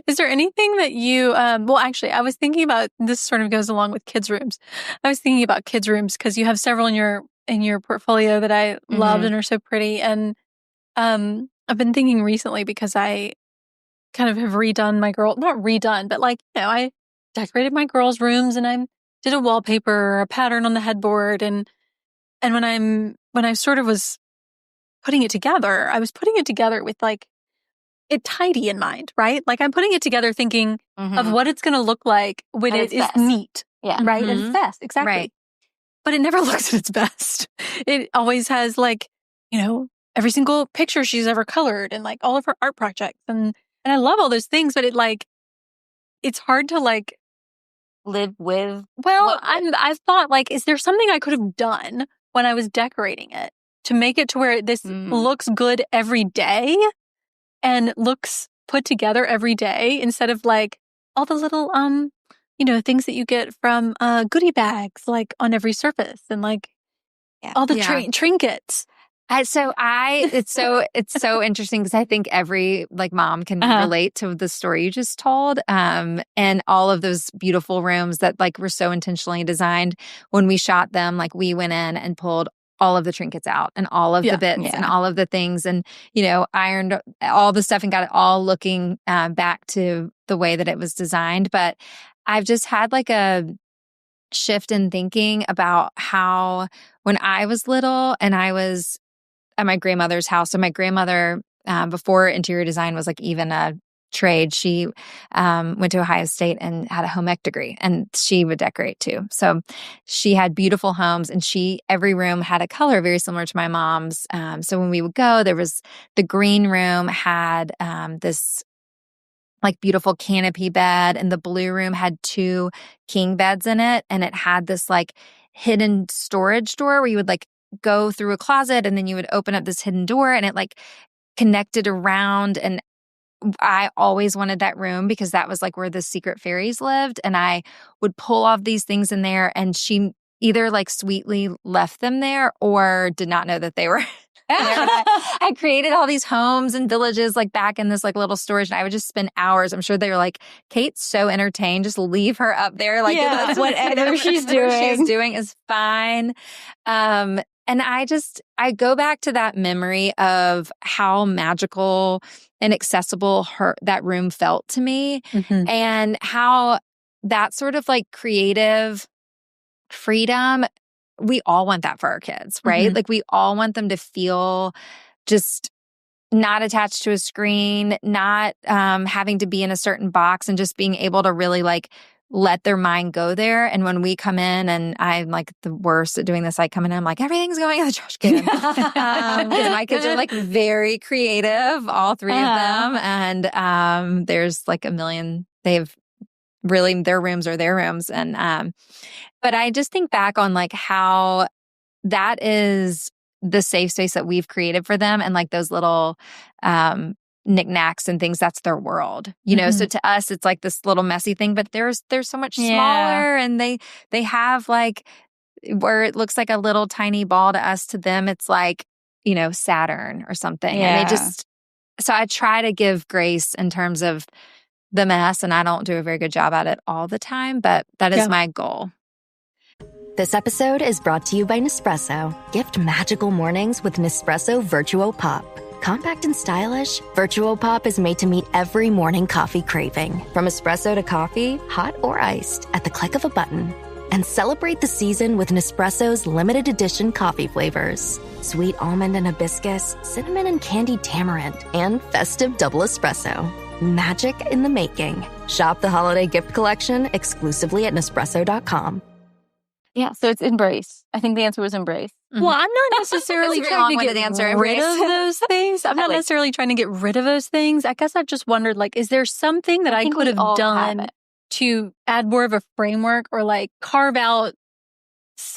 Is there anything that you, actually, I was thinking about, this sort of goes along with kids' rooms. I was thinking about kids' rooms because you have several in your portfolio that I loved and are so pretty. And I've been thinking recently because I kind of have redone my not redone, but like, I decorated my girls' rooms and I did a wallpaper or a pattern on the headboard. And when I sort of was putting it together, I was putting it together with like it tidy in mind, right? Like I'm putting it together thinking of what it's going to look like when it is neat. Yeah. Right. And it's best. Exactly. Right. But it never looks at its best. It always has like, every single picture she's ever colored and like all of her art projects. And I love all those things, but it's hard to like live with. Well, I've thought like, is there something I could have done when I was decorating it to make it to where this looks good every day and looks put together every day instead of like all the little, things that you get from goodie bags, like on every surface and like all the trinkets. It's so interesting because I think every like mom can relate to the story you just told. And all of those beautiful rooms that like were so intentionally designed. When we shot them, like we went in and pulled all of the trinkets out and all of the bits and all of the things and, ironed all the stuff and got it all looking back to the way that it was designed. But I've just had like a shift in thinking about how when I was little and I was at my grandmother's house. So my grandmother, before interior design was like even a trade, she went to Ohio State and had a home ec degree, and she would decorate too. So she had beautiful homes, and every room had a color very similar to my mom's. So when we would go, there was the green room had this like beautiful canopy bed, and the blue room had 2 king beds in it, and it had this like hidden storage door where you would like go through a closet and then you would open up this hidden door and it like connected around. And I always wanted that room because that was like where the secret fairies lived. And I would pull off these things in there, and she either like sweetly left them there or did not know that they were there. I created all these homes and villages like back in this like little storage, and I would just spend hours. I'm sure they were like, Kate's so entertained, just leave her up there. Like whatever she's doing is fine. And I go back to that memory of how magical and accessible that room felt to me, and how that sort of like creative freedom, we all want that for our kids, right? Like we all want them to feel just not attached to a screen, not having to be in a certain box, and just being able to really like let their mind go there. And when we come in, and I'm like the worst at doing this, I come in and I'm like, everything's going in the trash can. Because my kids are like very creative, all 3 of them. And there's like a million, they've really, their rooms are their rooms. And but I just think back on like how that is the safe space that we've created for them, and like those little knickknacks and things, that's their world, So to us, it's like this little messy thing, but they're so much smaller, and they have like where it looks like a little tiny ball to us, to them, it's like, Saturn or something. And they just, so I try to give grace in terms of the mess, and I don't do a very good job at it all the time, but that is my goal. This episode is brought to you by Nespresso. Gift magical mornings with Nespresso Virtuo Pop. Compact and stylish, Virtuo Pop is made to meet every morning coffee craving. From espresso to coffee, hot or iced, at the click of a button. And celebrate the season with Nespresso's limited edition coffee flavors. Sweet almond and hibiscus, cinnamon and candied tamarind, and festive double espresso. Magic in the making. Shop the holiday gift collection exclusively at Nespresso.com. Yeah, so it's embrace. I think the answer was embrace. Well, I'm not necessarily trying to get rid of those things. I'm not necessarily trying to get rid of those things. I guess I've just wondered, like, is there something that I could have done to add more of a framework or like carve out,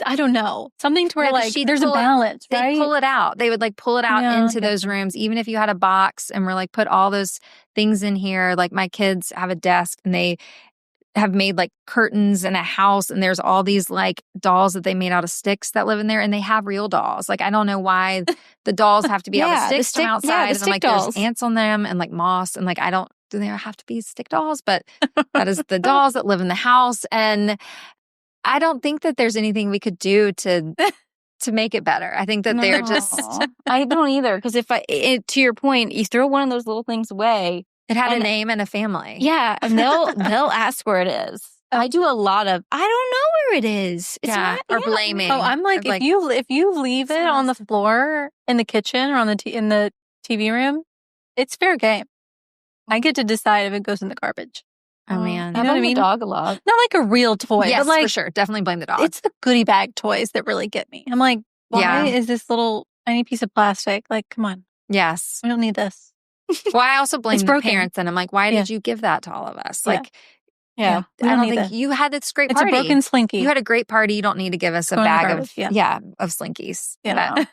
I don't know, something to where like there's a balance, right? They pull it out. They would like pull it out into those rooms, even if you had a box and we're like, put all those things in here. Like my kids have a desk and they have made like curtains and a house, and there's all these like dolls that they made out of sticks that live in there, and they have real dolls. Like I don't know why the dolls have to be out of sticks from outside, and like there's ants on them and like moss, and like do they have to be stick dolls? But that is the dolls that live in the house, and I don't think that there's anything we could do to to make it better. I think that they're just... I don't either. Because to your point, you throw one of those little things away. It had a name and a family. Yeah. And they'll ask where it is. I do a lot of, I don't know where it is. It's or blaming. Oh, I'm like, if you leave it on the floor in the kitchen or on in the TV room, it's fair game. I get to decide if it goes in the garbage. Oh man, you know what I mean? The dog a lot. Not like a real toy, yes, but like for sure. Definitely blame the dog. It's the goodie bag toys that really get me. I'm like, why is this little tiny piece of plastic? Like, come on. Yes, we don't need this. Well, I also blame the parents, and I'm like, why did you give that to all of us? Like. Yeah. I don't think you had this great party. It's a broken Slinky. You had a great party. You don't need to give us a bag of Slinkies. Yeah.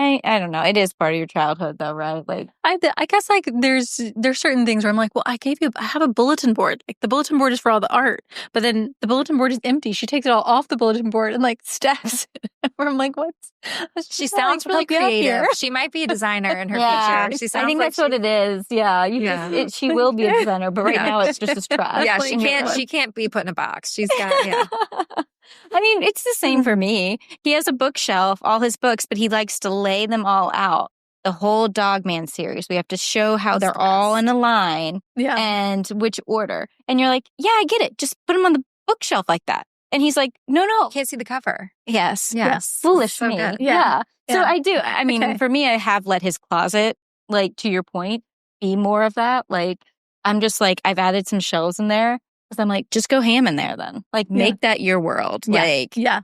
I don't know. It is part of your childhood though, right? Like I guess like there's certain things where I'm like, well, I have a bulletin board. Like the bulletin board is for all the art, but then the bulletin board is empty. She takes it all off the bulletin board and like stacks it. Where I'm like, she sounds really creative. She might be a designer in her future. She sounds I think that's what it is. Yeah. She will be a designer, but right now it's just as trash. Yeah, she can't be put in a box. She's got I mean, it's the same for me. He has a bookshelf, all his books, but he likes to lay them all out. The whole Dogman series. We have to show how they're all in a line and which order. And you're like, yeah, I get it. Just put them on the bookshelf like that. And he's like, no. Can't see the cover. Yes. Foolish so me. Good. Yeah. So I do. I mean, for me, I have let his closet, like to your point, be more of that. Like, I'm just like, I've added some shelves in there. Because I'm like, just go ham in there then. Like, make that your world. Yeah.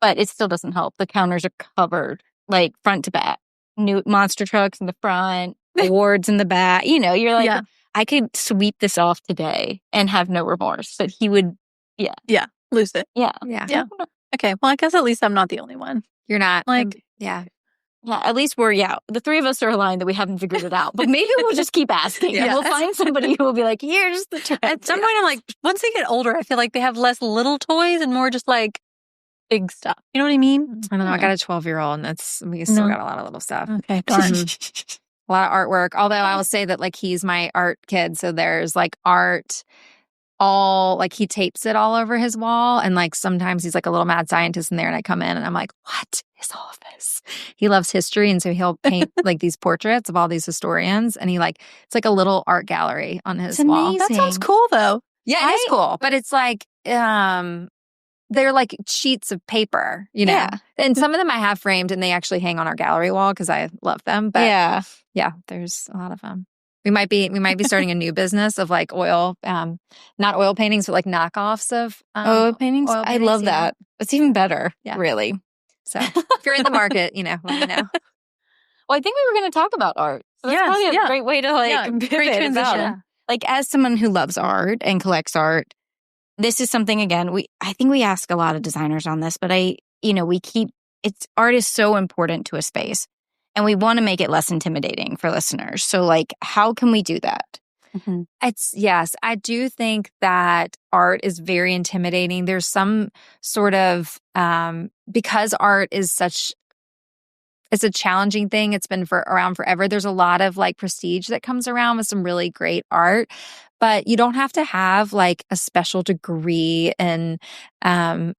But it still doesn't help. The counters are covered, like, front to back. New monster trucks in the front, awards in the back. You know, you're like, I could sweep this off today and have no remorse. But he would, lose it. Yeah. Okay. Well, I guess at least I'm not the only one. You're not. Like, Yeah, at least the three of us are aligned that we haven't figured it out. But maybe we'll just keep asking. And we'll find somebody who will be like, here's the trick. At some point, I'm like, once they get older, I feel like they have less little toys and more just like big stuff. You know what I mean? I don't know. I got a 12-year-old and we still got a lot of little stuff. Okay, darn. A lot of artwork. Although I will say that like he's my art kid. So there's like art all like he tapes it all over his wall. And like sometimes he's like a little mad scientist in there and I come in and I'm like, what is all of this? He loves history. And so he'll paint like these portraits of all these historians. And it's like a little art gallery on his wall. That sounds cool though. Yeah, it is cool. But it's like, they're like sheets of paper, you know? Yeah. And some of them I have framed and they actually hang on our gallery wall because I love them. But yeah, there's a lot of them. We might be starting a new business of like oil, not oil paintings, but like knockoffs of oil paintings. I love that. It's even better, really. So if you're in the market, you know, let me know. Well, I think we were going to talk about art. So that's probably a great way to like great transition. Like as someone who loves art and collects art, this is something again. I think we ask a lot of designers on this, but art is so important to a space. And we want to make it less intimidating for listeners. So, like, how can we do that? Mm-hmm. I do think that art is very intimidating. There's some sort of, because art is it's a challenging thing. It's been around forever. There's a lot of like prestige that comes around with some really great art. But you don't have to have like a special degree in, to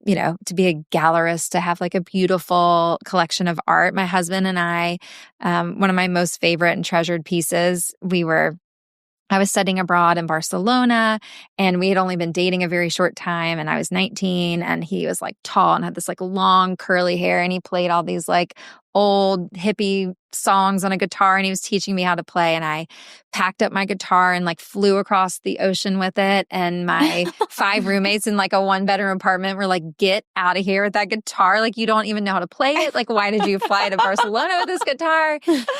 be a gallerist, to have like a beautiful collection of art. My husband and I, one of my most favorite and treasured pieces, I was studying abroad in Barcelona and we had only been dating a very short time and I was 19 and he was like tall and had this like long curly hair and he played all these like old hippie songs on a guitar and he was teaching me how to play and I packed up my guitar and like flew across the ocean with it and my 5 roommates in like a 1-bedroom apartment were like, get out of here with that guitar. Like you don't even know how to play it. Like why did you fly to Barcelona with this guitar?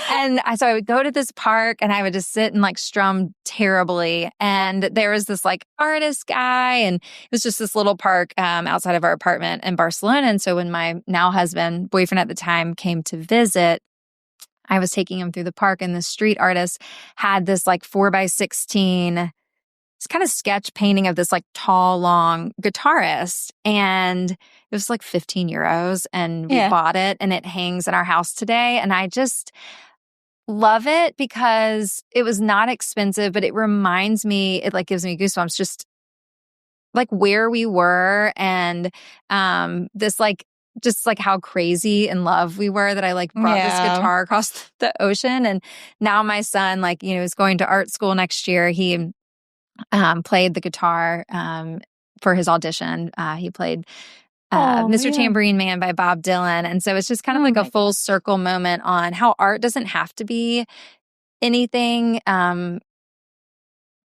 And so I would go to this park and I would just sit and like strum terribly. And there was this like artist guy and it was just this little park outside of our apartment in Barcelona. And so when my now boyfriend at the time came to visit, I was taking him through the park and the street artist had this like 4x16 kind of sketch painting of this like tall, long guitarist. And it was like 15 euros and we bought it and it hangs in our house today. And I just love it because it was not expensive, but it reminds me, it like gives me goosebumps just like where we were and this like just like how crazy in love we were that I like brought this guitar across the ocean. And now my son, like, is going to art school next year. He played the guitar for his audition. He played Mr. Tambourine Man by Bob Dylan. And so it's just kind of like a full circle moment on how art doesn't have to be anything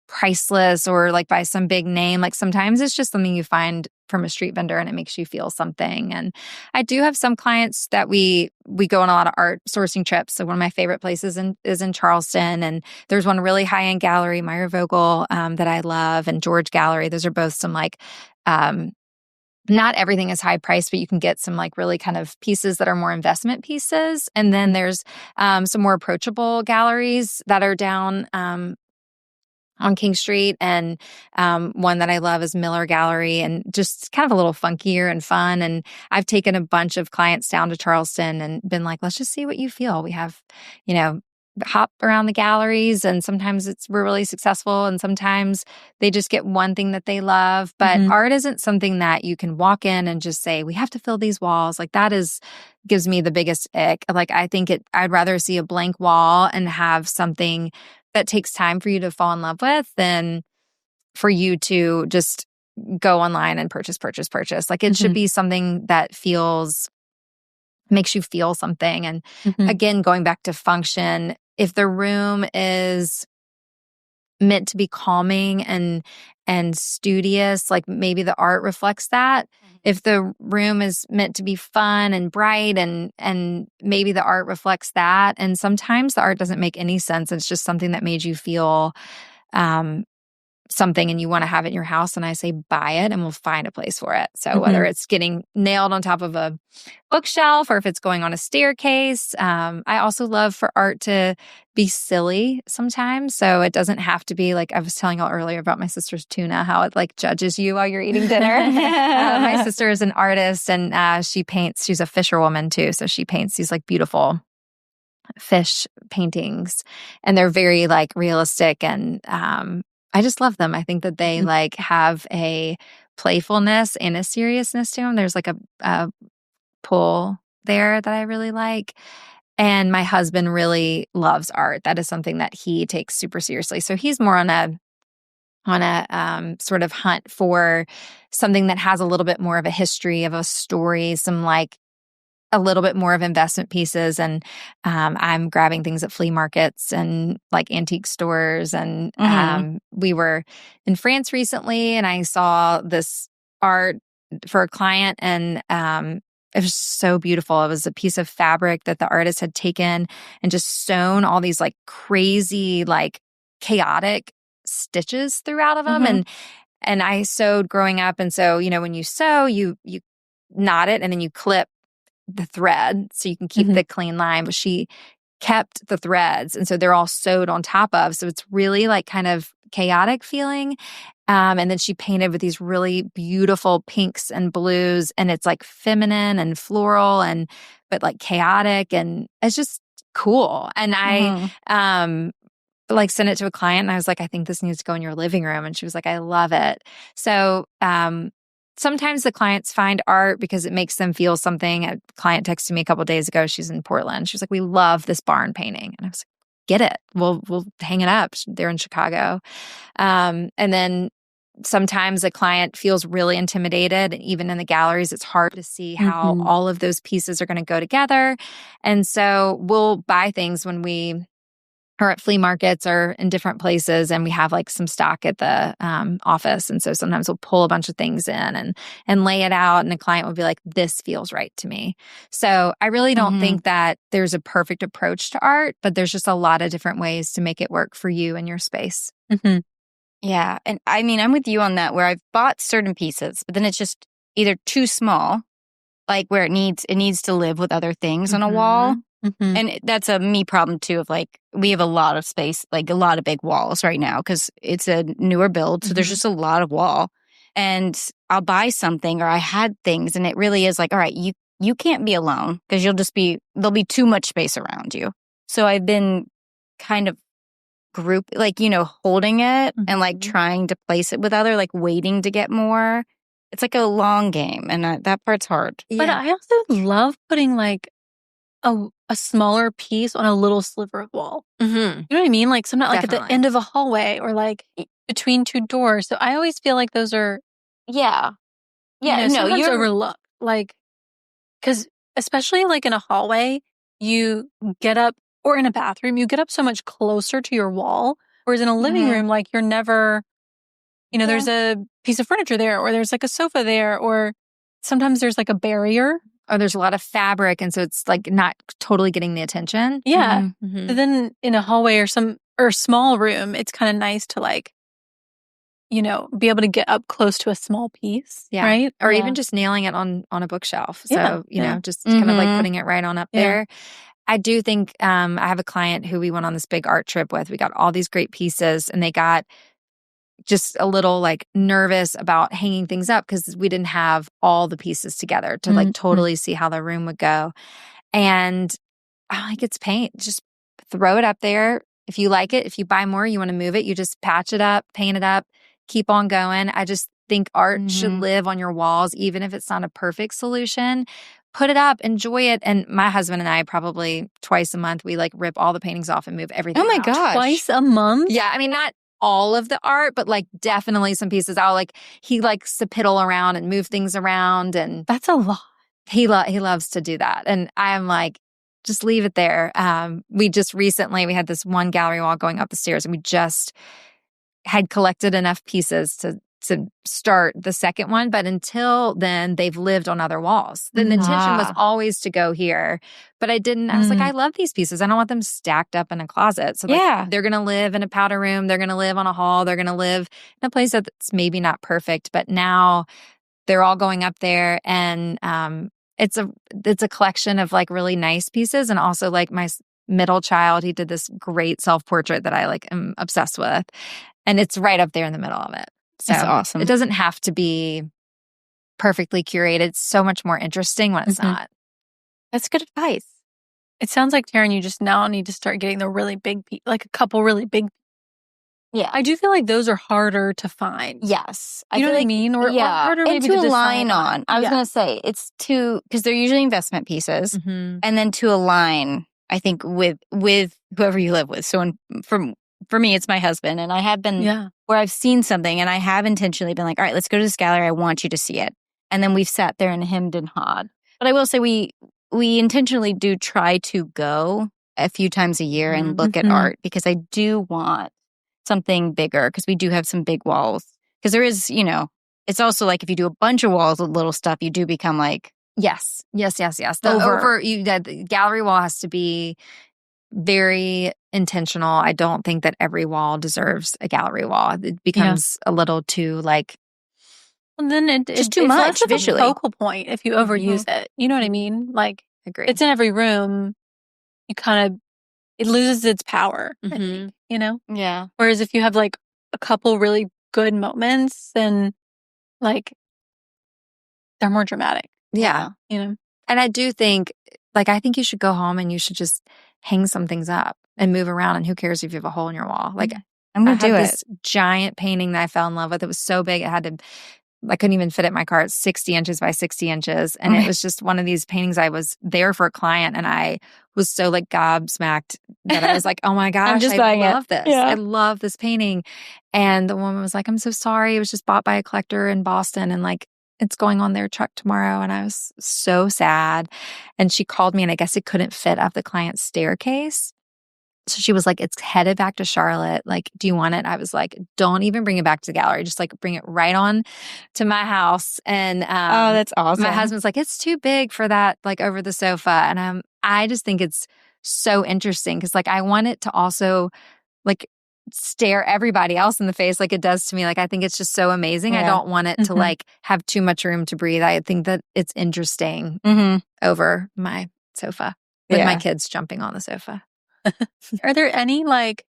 priceless or like by some big name. Like sometimes it's just something you find from a street vendor and it makes you feel something. And I do have some clients that we go on a lot of art sourcing trips. So one of my favorite places is in Charleston. And there's one really high-end gallery, Meyer Vogel, that I love, and George Gallery. Those are both some like, not everything is high priced, but you can get some like really kind of pieces that are more investment pieces. And then there's some more approachable galleries that are down on King Street. And one that I love is Miller Gallery, and just kind of a little funkier and fun. And I've taken a bunch of clients down to Charleston and been like, let's just see what you feel. We have, hop around the galleries, and sometimes we're really successful, and sometimes they just get one thing that they love. But art isn't something that you can walk in and just say, we have to fill these walls. Like that gives me the biggest ick. Like I think I'd rather see a blank wall and have something that takes time for you to fall in love with than for you to just go online and purchase. Like it should be something that makes you feel something. And again, going back to function, if the room is meant to be calming and studious, like maybe the art reflects that. If the room is meant to be fun and bright, and maybe the art reflects that. And sometimes the art doesn't make any sense. It's just something that made you feel something and you want to have it in your house, and I say buy it and we'll find a place for it. So whether it's getting nailed on top of a bookshelf or if it's going on a staircase. I also love for art to be silly sometimes. So it doesn't have to be like, I was telling y'all earlier about my sister's tuna, how it like judges you while you're eating dinner. My sister is an artist, and she paints. She's a fisherwoman too. So she paints these like beautiful fish paintings, and they're very like realistic, and I just love them. I think that they like have a playfulness and a seriousness to them. There's like a pull there that I really like. And my husband really loves art. That is something that he takes super seriously. So he's more on a sort of hunt for something that has a little bit more of a history, of a story, some like a little bit more of investment pieces. And I'm grabbing things at flea markets and like antique stores. And we were in France recently, and I saw this art for a client, and it was so beautiful. It was a piece of fabric that the artist had taken and just sewn all these like crazy, like chaotic stitches throughout of them. And I sewed growing up. And so, when you sew, you knot it and then you clip the thread so you can keep the clean line, but she kept the threads, and so they're all sewed on top of, so it's really like kind of chaotic feeling. And then she painted with these really beautiful pinks and blues, and it's like feminine and floral but like chaotic, and it's just cool. And I like sent it to a client, and I was like, I think this needs to go in your living room, and she was like, I love it. So sometimes the clients find art because it makes them feel something. A client texted me a couple of days ago. She's in Portland. She was like, we love this barn painting. And I was like, get it. We'll hang it up. They're in Chicago. And then sometimes a client feels really intimidated. And even in the galleries, it's hard to see how all of those pieces are going to go together. And so we'll buy things when we are at flea markets or in different places, and we have like some stock at the office. And so sometimes we'll pull a bunch of things in and lay it out, and the client will be like, this feels right to me. So I really don't think that there's a perfect approach to art, but there's just a lot of different ways to make it work for you and your space. Yeah. And I mean, I'm with you on that, where I've bought certain pieces, but then it's just either too small, like where it needs to live with other things on a wall. And that's a me problem too, of like, we have a lot of space, like a lot of big walls right now because it's a newer build. So there's just a lot of wall. And I'll buy something, or I had things, and it really is like, all right, you can't be alone because there'll be too much space around you. So I've been kind of holding it and like trying to place it with other, like waiting to get more. it's like a long game, and that part's hard. But I also love putting like a smaller piece on a little sliver of wall. Mm-hmm. You know what I mean? Like sometimes like at the Definitely. end of a hallway or like between two doors. So I always feel like those are sometimes you're overlooked. Like, because especially like in a hallway, you get up, or in a bathroom, you get up so much closer to your wall. Whereas in a living room, like you're never, there's a piece of furniture there, or there's like a sofa there, or sometimes there's like a barrier. Or there's a lot of fabric, and so it's like not totally getting the attention. Yeah. Mm-hmm. So then in a hallway or small room, it's kind of nice to like, be able to get up close to a small piece. Yeah. Right. Or even just nailing it on a bookshelf. So, Yeah. just kind of like putting it right on up there. I do think I have a client who we went on this big art trip with. We got all these great pieces, and they got just a little like nervous about hanging things up because we didn't have all the pieces together to like totally see how the room would go. And I'm like, it's paint. Just throw it up there. If you like it, if you buy more, you want to move it, you just patch it up, paint it up, keep on going. I just think art should live on your walls, even if it's not a perfect solution. Put it up, enjoy it. And my husband and I probably twice a month, we like rip all the paintings off and move everything Oh my out. gosh. Twice a month? Yeah. I mean, not all of the art, but like definitely some pieces. He likes to piddle around and move things around, and That's a lot. he loves to do that. And I'm like, just leave it there. We just recently, we had this one gallery wall going up the stairs, and we just had collected enough pieces to start the second one. But until then, they've lived on other walls. Then the intention was always to go here. But I didn't. I was like, I love these pieces. I don't want them stacked up in a closet. So they're going to live in a powder room. They're going to live on a hall. They're going to live in a place that's maybe not perfect. But now they're all going up there. And it's a collection of like really nice pieces. And also like my middle child, he did this great self-portrait that I like am obsessed with. And it's right up there in the middle of it. So that's awesome. It doesn't have to be perfectly curated. It's so much more interesting when it's not. That's good advice. It sounds like, Taryn, you just now need to start getting the really big, like a couple really big. Yeah. I do feel like those are harder to find. Yes. You know what I mean? Or harder maybe to decide align on. I was going to say, it's because they're usually investment pieces. And then to align, I think, with whoever you live with. So for me, it's my husband. And I have been where I've seen something and I have intentionally been like, all right, let's go to this gallery. I want you to see it. And then we've sat there and hemmed and hawed. But I will say we intentionally do try to go a few times a year and look at art, because I do want something bigger, because we do have some big walls. Because there is, it's also like if you do a bunch of walls with little stuff, you do become like... Yes. The gallery wall has to be very intentional. I don't think that every wall deserves a gallery wall. It becomes a little too like... Well, then it's too much less of visually. a focal point if you overuse it. You know what I mean? Like, Agree. It's in every room. It loses its power, I think, Yeah. Whereas if you have like a couple really good moments, then like they're more dramatic. Yeah. And I do think, I think you should go home and you should just hang some things up and move around. And who cares if you have a hole in your wall? Like, I'm going to do it. This giant painting that I fell in love with. It was so big. I couldn't even fit it in my car. It's 60 inches by 60 inches. And it was just one of these paintings. I was there for a client and I was so like gobsmacked that I was like, oh my gosh, I love this. Yeah. I love this painting. And the woman was like, I'm so sorry. It was just bought by a collector in Boston. And like, it's going on their truck tomorrow. And I was so sad. And she called me and I guess it couldn't fit up the client's staircase. So she was like, it's headed back to Charlotte. Like, do you want it? I was like, don't even bring it back to the gallery. Just like bring it right on to my house. And oh, that's awesome. My husband's like, it's too big for that, like over the sofa. And I just think it's so interesting because like I want it to also like stare everybody else in the face like it does to me. Like I think it's just so amazing. I don't want it to like have too much room to breathe. I think that it's interesting over my sofa with my kids jumping on the sofa. Are there any like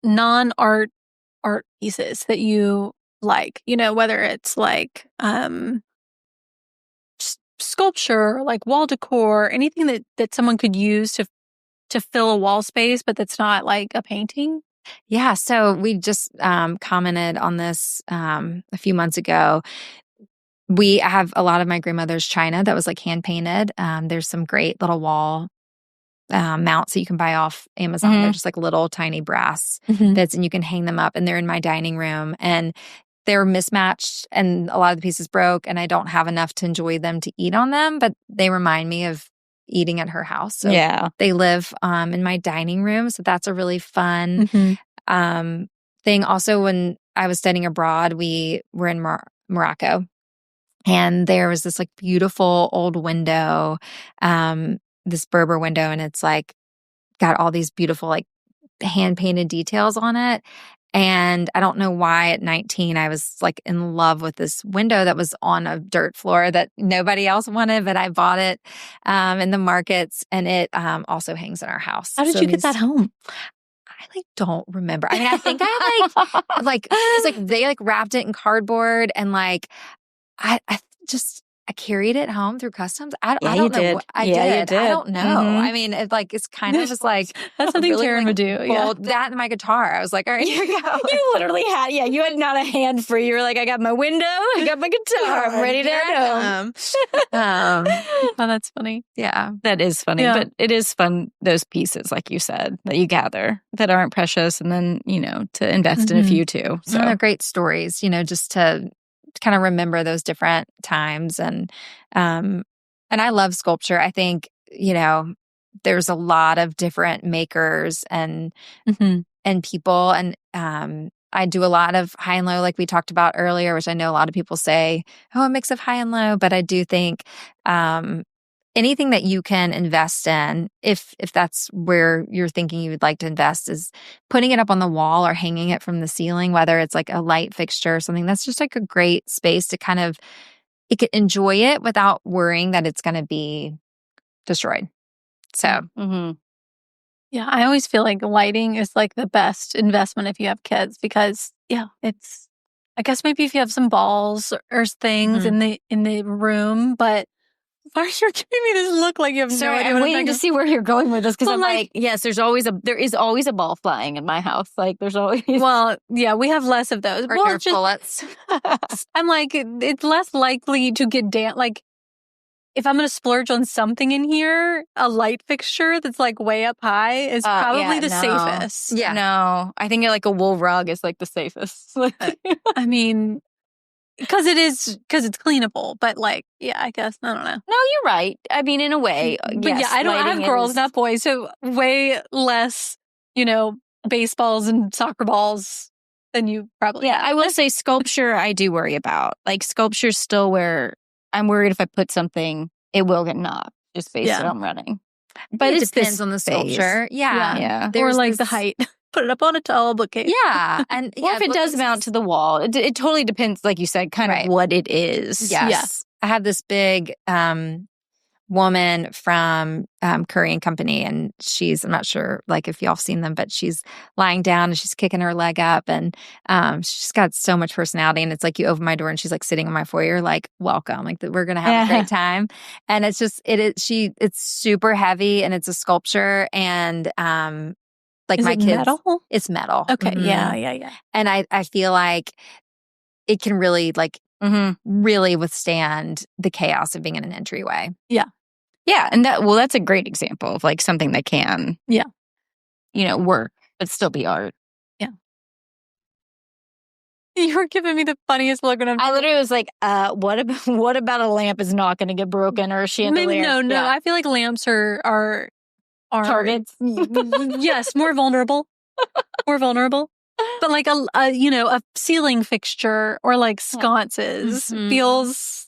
non-art art pieces that you like? Whether it's like sculpture, or like wall decor, anything that someone could use to fill a wall space, but that's not like a painting? Yeah. So we just commented on this a few months ago. I have a lot of my grandmother's china that was like hand painted. There's some great little wall mounts that you can buy off Amazon. They're just like little tiny brass bits, and you can hang them up, and they're in my dining room, and they're mismatched, and a lot of the pieces broke, and I don't have enough to enjoy them to eat on them, but they remind me of eating at her house. So they live in my dining room, so that's a really fun thing. Also, when I was studying abroad, we were in Morocco, and there was this like beautiful old window, this Berber window, and it's like got all these beautiful like hand painted details on it. And I don't know why at 19 I was like in love with this window that was on a dirt floor that nobody else wanted, but I bought it in the markets, and it also hangs in our house. How did you get that home? I like don't remember. I mean, I think I like it's like they like wrapped it in cardboard, and like I carried it home through customs. I don't know. I did. I don't know. I mean, it's kind of just like that's something really, Taryn would do. Yeah. That and my guitar. I was like, all right, here we go. You literally had, you had not a hand free. You were like, I got my window, I got my guitar, I'm ready to head home. Oh, that's funny. Yeah, that is funny. Yeah. But it is fun, those pieces, like you said, that you gather that aren't precious, and then, to invest in a few too. So they're great stories, just to kind of remember those different times. And I love sculpture. I think, there's a lot of different makers and people. And I do a lot of high and low, like we talked about earlier, which I know a lot of people say, oh, a mix of high and low. But I do think anything that you can invest in, if that's where you're thinking you would like to invest, is putting it up on the wall or hanging it from the ceiling, whether it's like a light fixture or something. That's just like a great space to kind of, it could enjoy it without worrying that it's going to be destroyed. So, yeah, I always feel like lighting is like the best investment if you have kids, because it's, I guess maybe if you have some balls or things in the room, but why are you giving me this look like you have no idea? I'm waiting to see where you're going with this, because I'm like, yes, there is always a ball flying in my house. Like there's always. Well, yeah, we have less of those. Or Nerf bullets. I'm like, it's less likely to get like if I'm going to splurge on something in here, a light fixture that's like way up high is probably the safest. Yeah, no, I think like a wool rug is like the safest. I mean. Because it's cleanable, but like, yeah, I guess, I don't know. No, you're right. I mean, in a way, but yes, I have girls, not boys, so way less, baseballs and soccer balls than you probably have. I will say sculpture I do worry about. Like sculpture's still where I'm worried if I put something, it will get knocked just based on running. But it depends on the sculpture. Yeah. Or like the height. Put it up on a tall bookcase. Yeah. And or if it does mount to the wall. It totally depends, like you said, kind of what it is. Yes. Yeah. I have this big woman from Korean company, and I'm not sure like if y'all have seen them, but she's lying down and she's kicking her leg up, and she's got so much personality, and it's like you open my door and she's like sitting in my foyer like, welcome, like we're gonna have a great time. And it's just it's super heavy, and it's a sculpture, and like is my it kids, metal? It's metal. Okay. Yeah. And I feel like it can really like really withstand the chaos of being in an entryway. Yeah. Yeah. And that's a great example of like something that can work but still be art. Yeah. You were giving me the funniest look when I literally was like, what about a lamp is not going to get broken, or a chandelier? No. I feel like lamps are targets. Yes, more vulnerable. But like a ceiling fixture or like sconces feels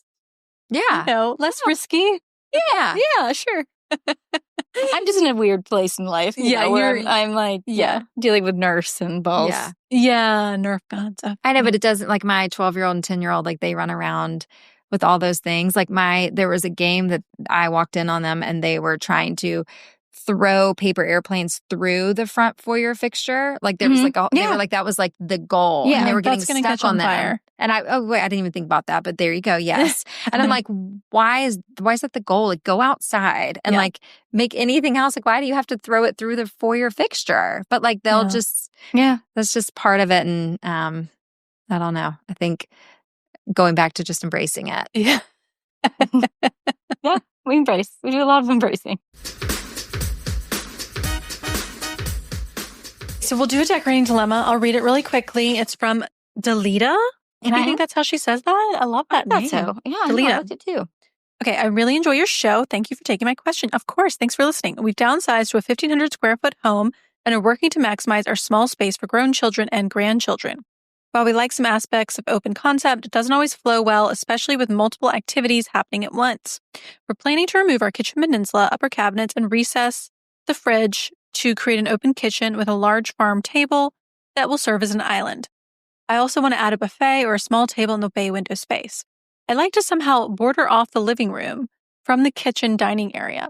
less risky. Yeah, sure. I'm just in a weird place in life. I'm like dealing with Nerfs and balls. Yeah, Nerf guns. I know, but it doesn't, like my 12-year-old and 10-year-old, like they run around with all those things. Like there was a game that I walked in on them, and they were trying to throw paper airplanes through the front foyer fixture. Like there was like they were like that was like the goal. Yeah, and they were getting stuck stuck on fire. And I didn't even think about that, but there you go. Yes. And I'm like, why is that the goal? Like go outside and like make anything else. Like why do you have to throw it through the foyer fixture? But like they'll just that's just part of it. And I don't know. I think going back to just embracing it. Yeah. Yeah, we embrace. We do a lot of embracing. So we'll do a decorating dilemma. I'll read it really quickly. It's from Delita. And I think that's how she says that. I love that name. So. Yeah, Delita. I liked it too. Okay, I really enjoy your show. Thank you for taking my question. Of course, thanks for listening. We've downsized to a 1,500 square foot home and are working to maximize our small space for grown children and grandchildren. While we like some aspects of open concept, it doesn't always flow well, especially with multiple activities happening at once. We're planning to remove our kitchen peninsula, upper cabinets, and recess the fridge to create an open kitchen with a large farm table that will serve as an island. I also want to add a buffet or a small table in the bay window space. I'd like to somehow border off the living room from the kitchen dining area.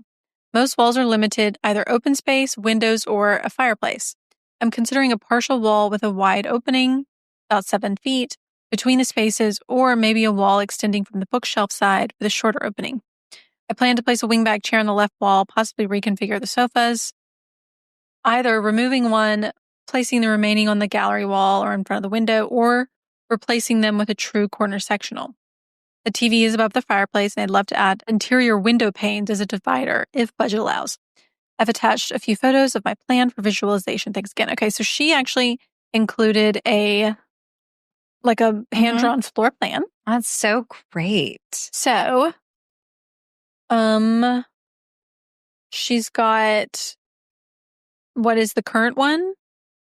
Most walls are limited, either open space, windows, or a fireplace. I'm considering a partial wall with a wide opening, about 7 feet, between the spaces, or maybe a wall extending from the bookshelf side with a shorter opening. I plan to place a wingback chair on the left wall, possibly reconfigure the sofas, either removing one, placing the remaining on the gallery wall or in front of the window, or replacing them with a true corner sectional. The TV is above the fireplace, and I'd love to add interior window panes as a divider, if budget allows. I've attached a few photos of my plan for visualization. Thanks again. Okay, so she actually included a hand-drawn floor plan. That's so great. So, she's got what is the current one,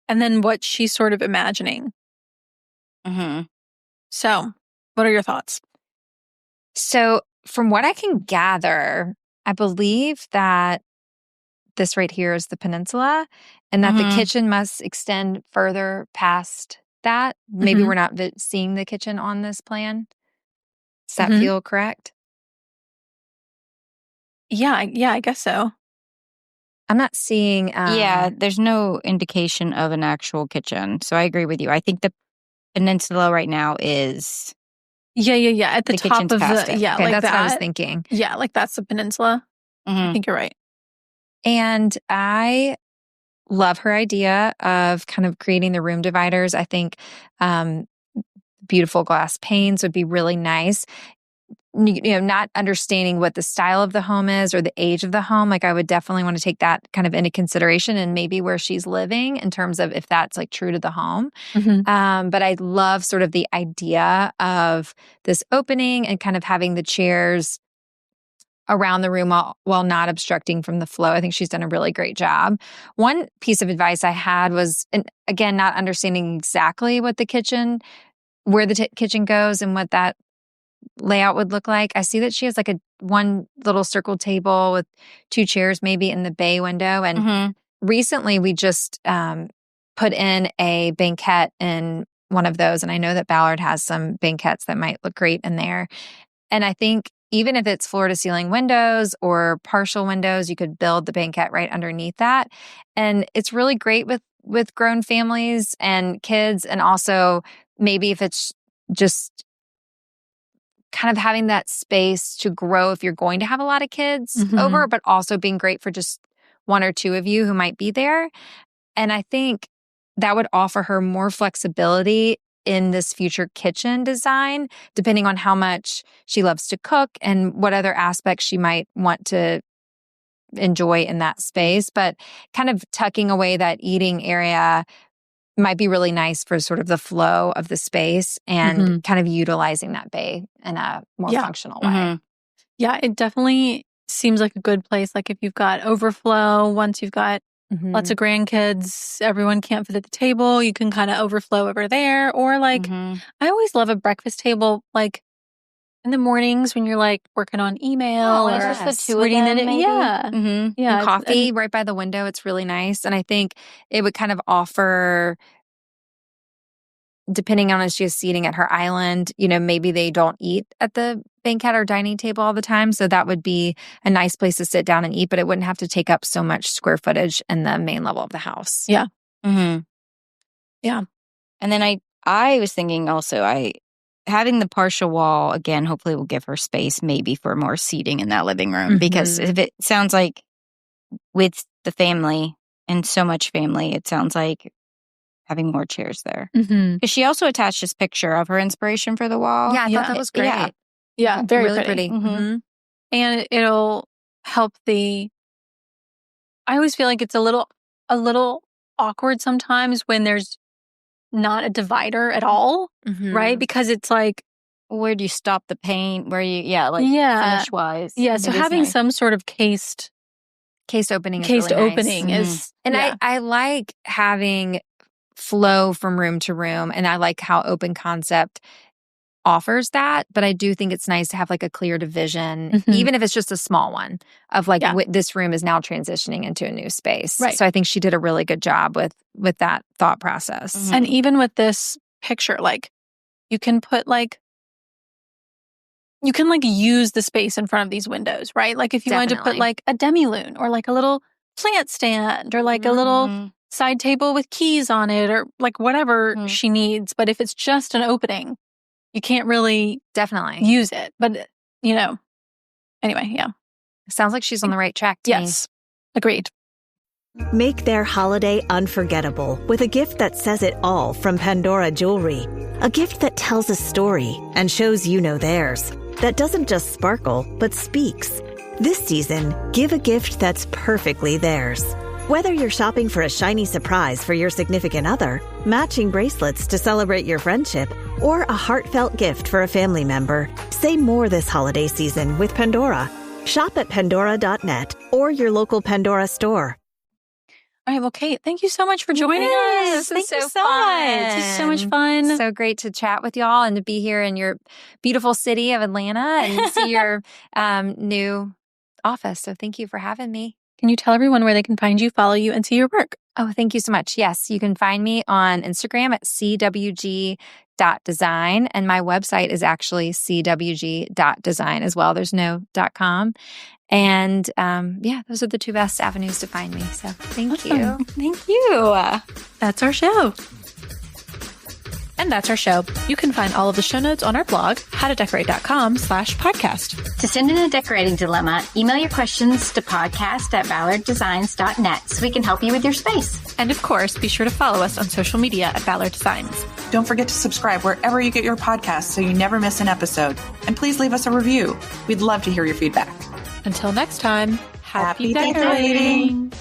and then what she's sort of imagining. Mm-hmm. So, what are your thoughts? So from what I can gather, I believe that this right here is the peninsula and that the kitchen must extend further past that. Maybe we're not seeing the kitchen on this plan. Does that feel correct? Yeah, I guess so. I'm not seeing... yeah, there's no indication of an actual kitchen. So I agree with you. I think the peninsula right now is... Yeah. At the top of the... Yeah, okay, like that's that. what I was thinking. Yeah, like that's the peninsula. I think you're right. And I love her idea of kind of creating the room dividers. I think beautiful glass panes would be really nice. You know, not understanding what the style of the home is or the age of the home, like I would definitely want to take that kind of into consideration and maybe where she's living in terms of if that's like true to the home. But I love sort of the idea of this opening and kind of having the chairs around the room while not obstructing from the flow. I think she's done a really great job. One piece of advice I had was, and again, not understanding exactly what the kitchen, where the kitchen goes and what that layout would look like. I see that she has like one little circle table with 2 chairs maybe in the bay window. And recently we just put in a banquette in one of those. And I know that Ballard has some banquettes that might look great in there. And I think even if it's floor to ceiling windows or partial windows, you could build the banquette right underneath that. And it's really great with grown families and kids. And also maybe if it's just kind of having that space to grow if you're going to have a lot of kids over, but also being great for just 1 or 2 of you who might be there. And I think that would offer her more flexibility in this future kitchen design, depending on how much she loves to cook and what other aspects she might want to enjoy in that space. But kind of tucking away that eating area might be really nice for sort of the flow of the space and kind of utilizing that bay in a more functional way. Yeah, it definitely seems like a good place. Like if you've got overflow, once you've got lots of grandkids, everyone can't fit at the table, you can kind of overflow over there. Or like, I always love a breakfast table, like in the mornings when you're like working on email or just the 2 reading of them, it. maybe? Yeah. And coffee right by the window. It's really nice. And I think it would kind of offer, depending on if she's seating at her island, you know, maybe they don't eat at the banquette or dining table all the time. So that would be a nice place to sit down and eat, but it wouldn't have to take up so much square footage in the main level of the house. Yeah. Yeah. And then I was thinking also, having the partial wall, again, hopefully will give her space maybe for more seating in that living room. Because if it sounds like with the family and so much family, it sounds like having more chairs there. Mm-hmm. Because she also attached this picture of her inspiration for the wall. Yeah, I thought that was great. Yeah, very really pretty. pretty. Mm-hmm. And it'll help I always feel like it's a little awkward sometimes when there's not a divider at all, right? Because it's like, where do you stop the paint? Where you, finish wise. Yeah, so having some sort of cased opening is cased really opening nice. is, And I like having flow from room to room, and I like how open concept offers that, but I do think it's nice to have like a clear division, even if it's just a small one, of like this room is now transitioning into a new space. Right. So I think she did a really good job with that thought process. And even with this picture, like you can put use the space in front of these windows, right? Like if you wanted to put like a demi-lune or like a little plant stand or like a little side table with keys on it or like whatever she needs. But if it's just an opening, you can't really use it. But, anyway, yeah. Sounds like she's on the right track to me. Agreed. Make their holiday unforgettable with a gift that says it all from Pandora Jewelry. A gift that tells a story and shows theirs. That doesn't just sparkle, but speaks. This season, give a gift that's perfectly theirs. Whether you're shopping for a shiny surprise for your significant other, matching bracelets to celebrate your friendship, or a heartfelt gift for a family member, say more this holiday season with Pandora. Shop at Pandora.net or your local Pandora store. All right, well, Kate, thank you so much for joining us. Thank you so much. This is so much fun. So great to chat with y'all and to be here in your beautiful city of Atlanta and see your new office. So thank you for having me. Can you tell everyone where they can find you, follow you, and see your work? Oh, thank you so much. Yes, you can find me on Instagram at cwg.design. And my website is actually cwg.design as well. There's no .com. And those are the two best avenues to find me. So thank you. Thank you. That's our show. And that's our show. You can find all of the show notes on our blog, howtodecorate.com/podcast. To send in a decorating dilemma, email your questions to podcast@ballarddesigns.net so we can help you with your space. And of course, be sure to follow us on social media at Ballard Designs. Don't forget to subscribe wherever you get your podcasts so you never miss an episode. And please leave us a review. We'd love to hear your feedback. Until next time, happy decorating.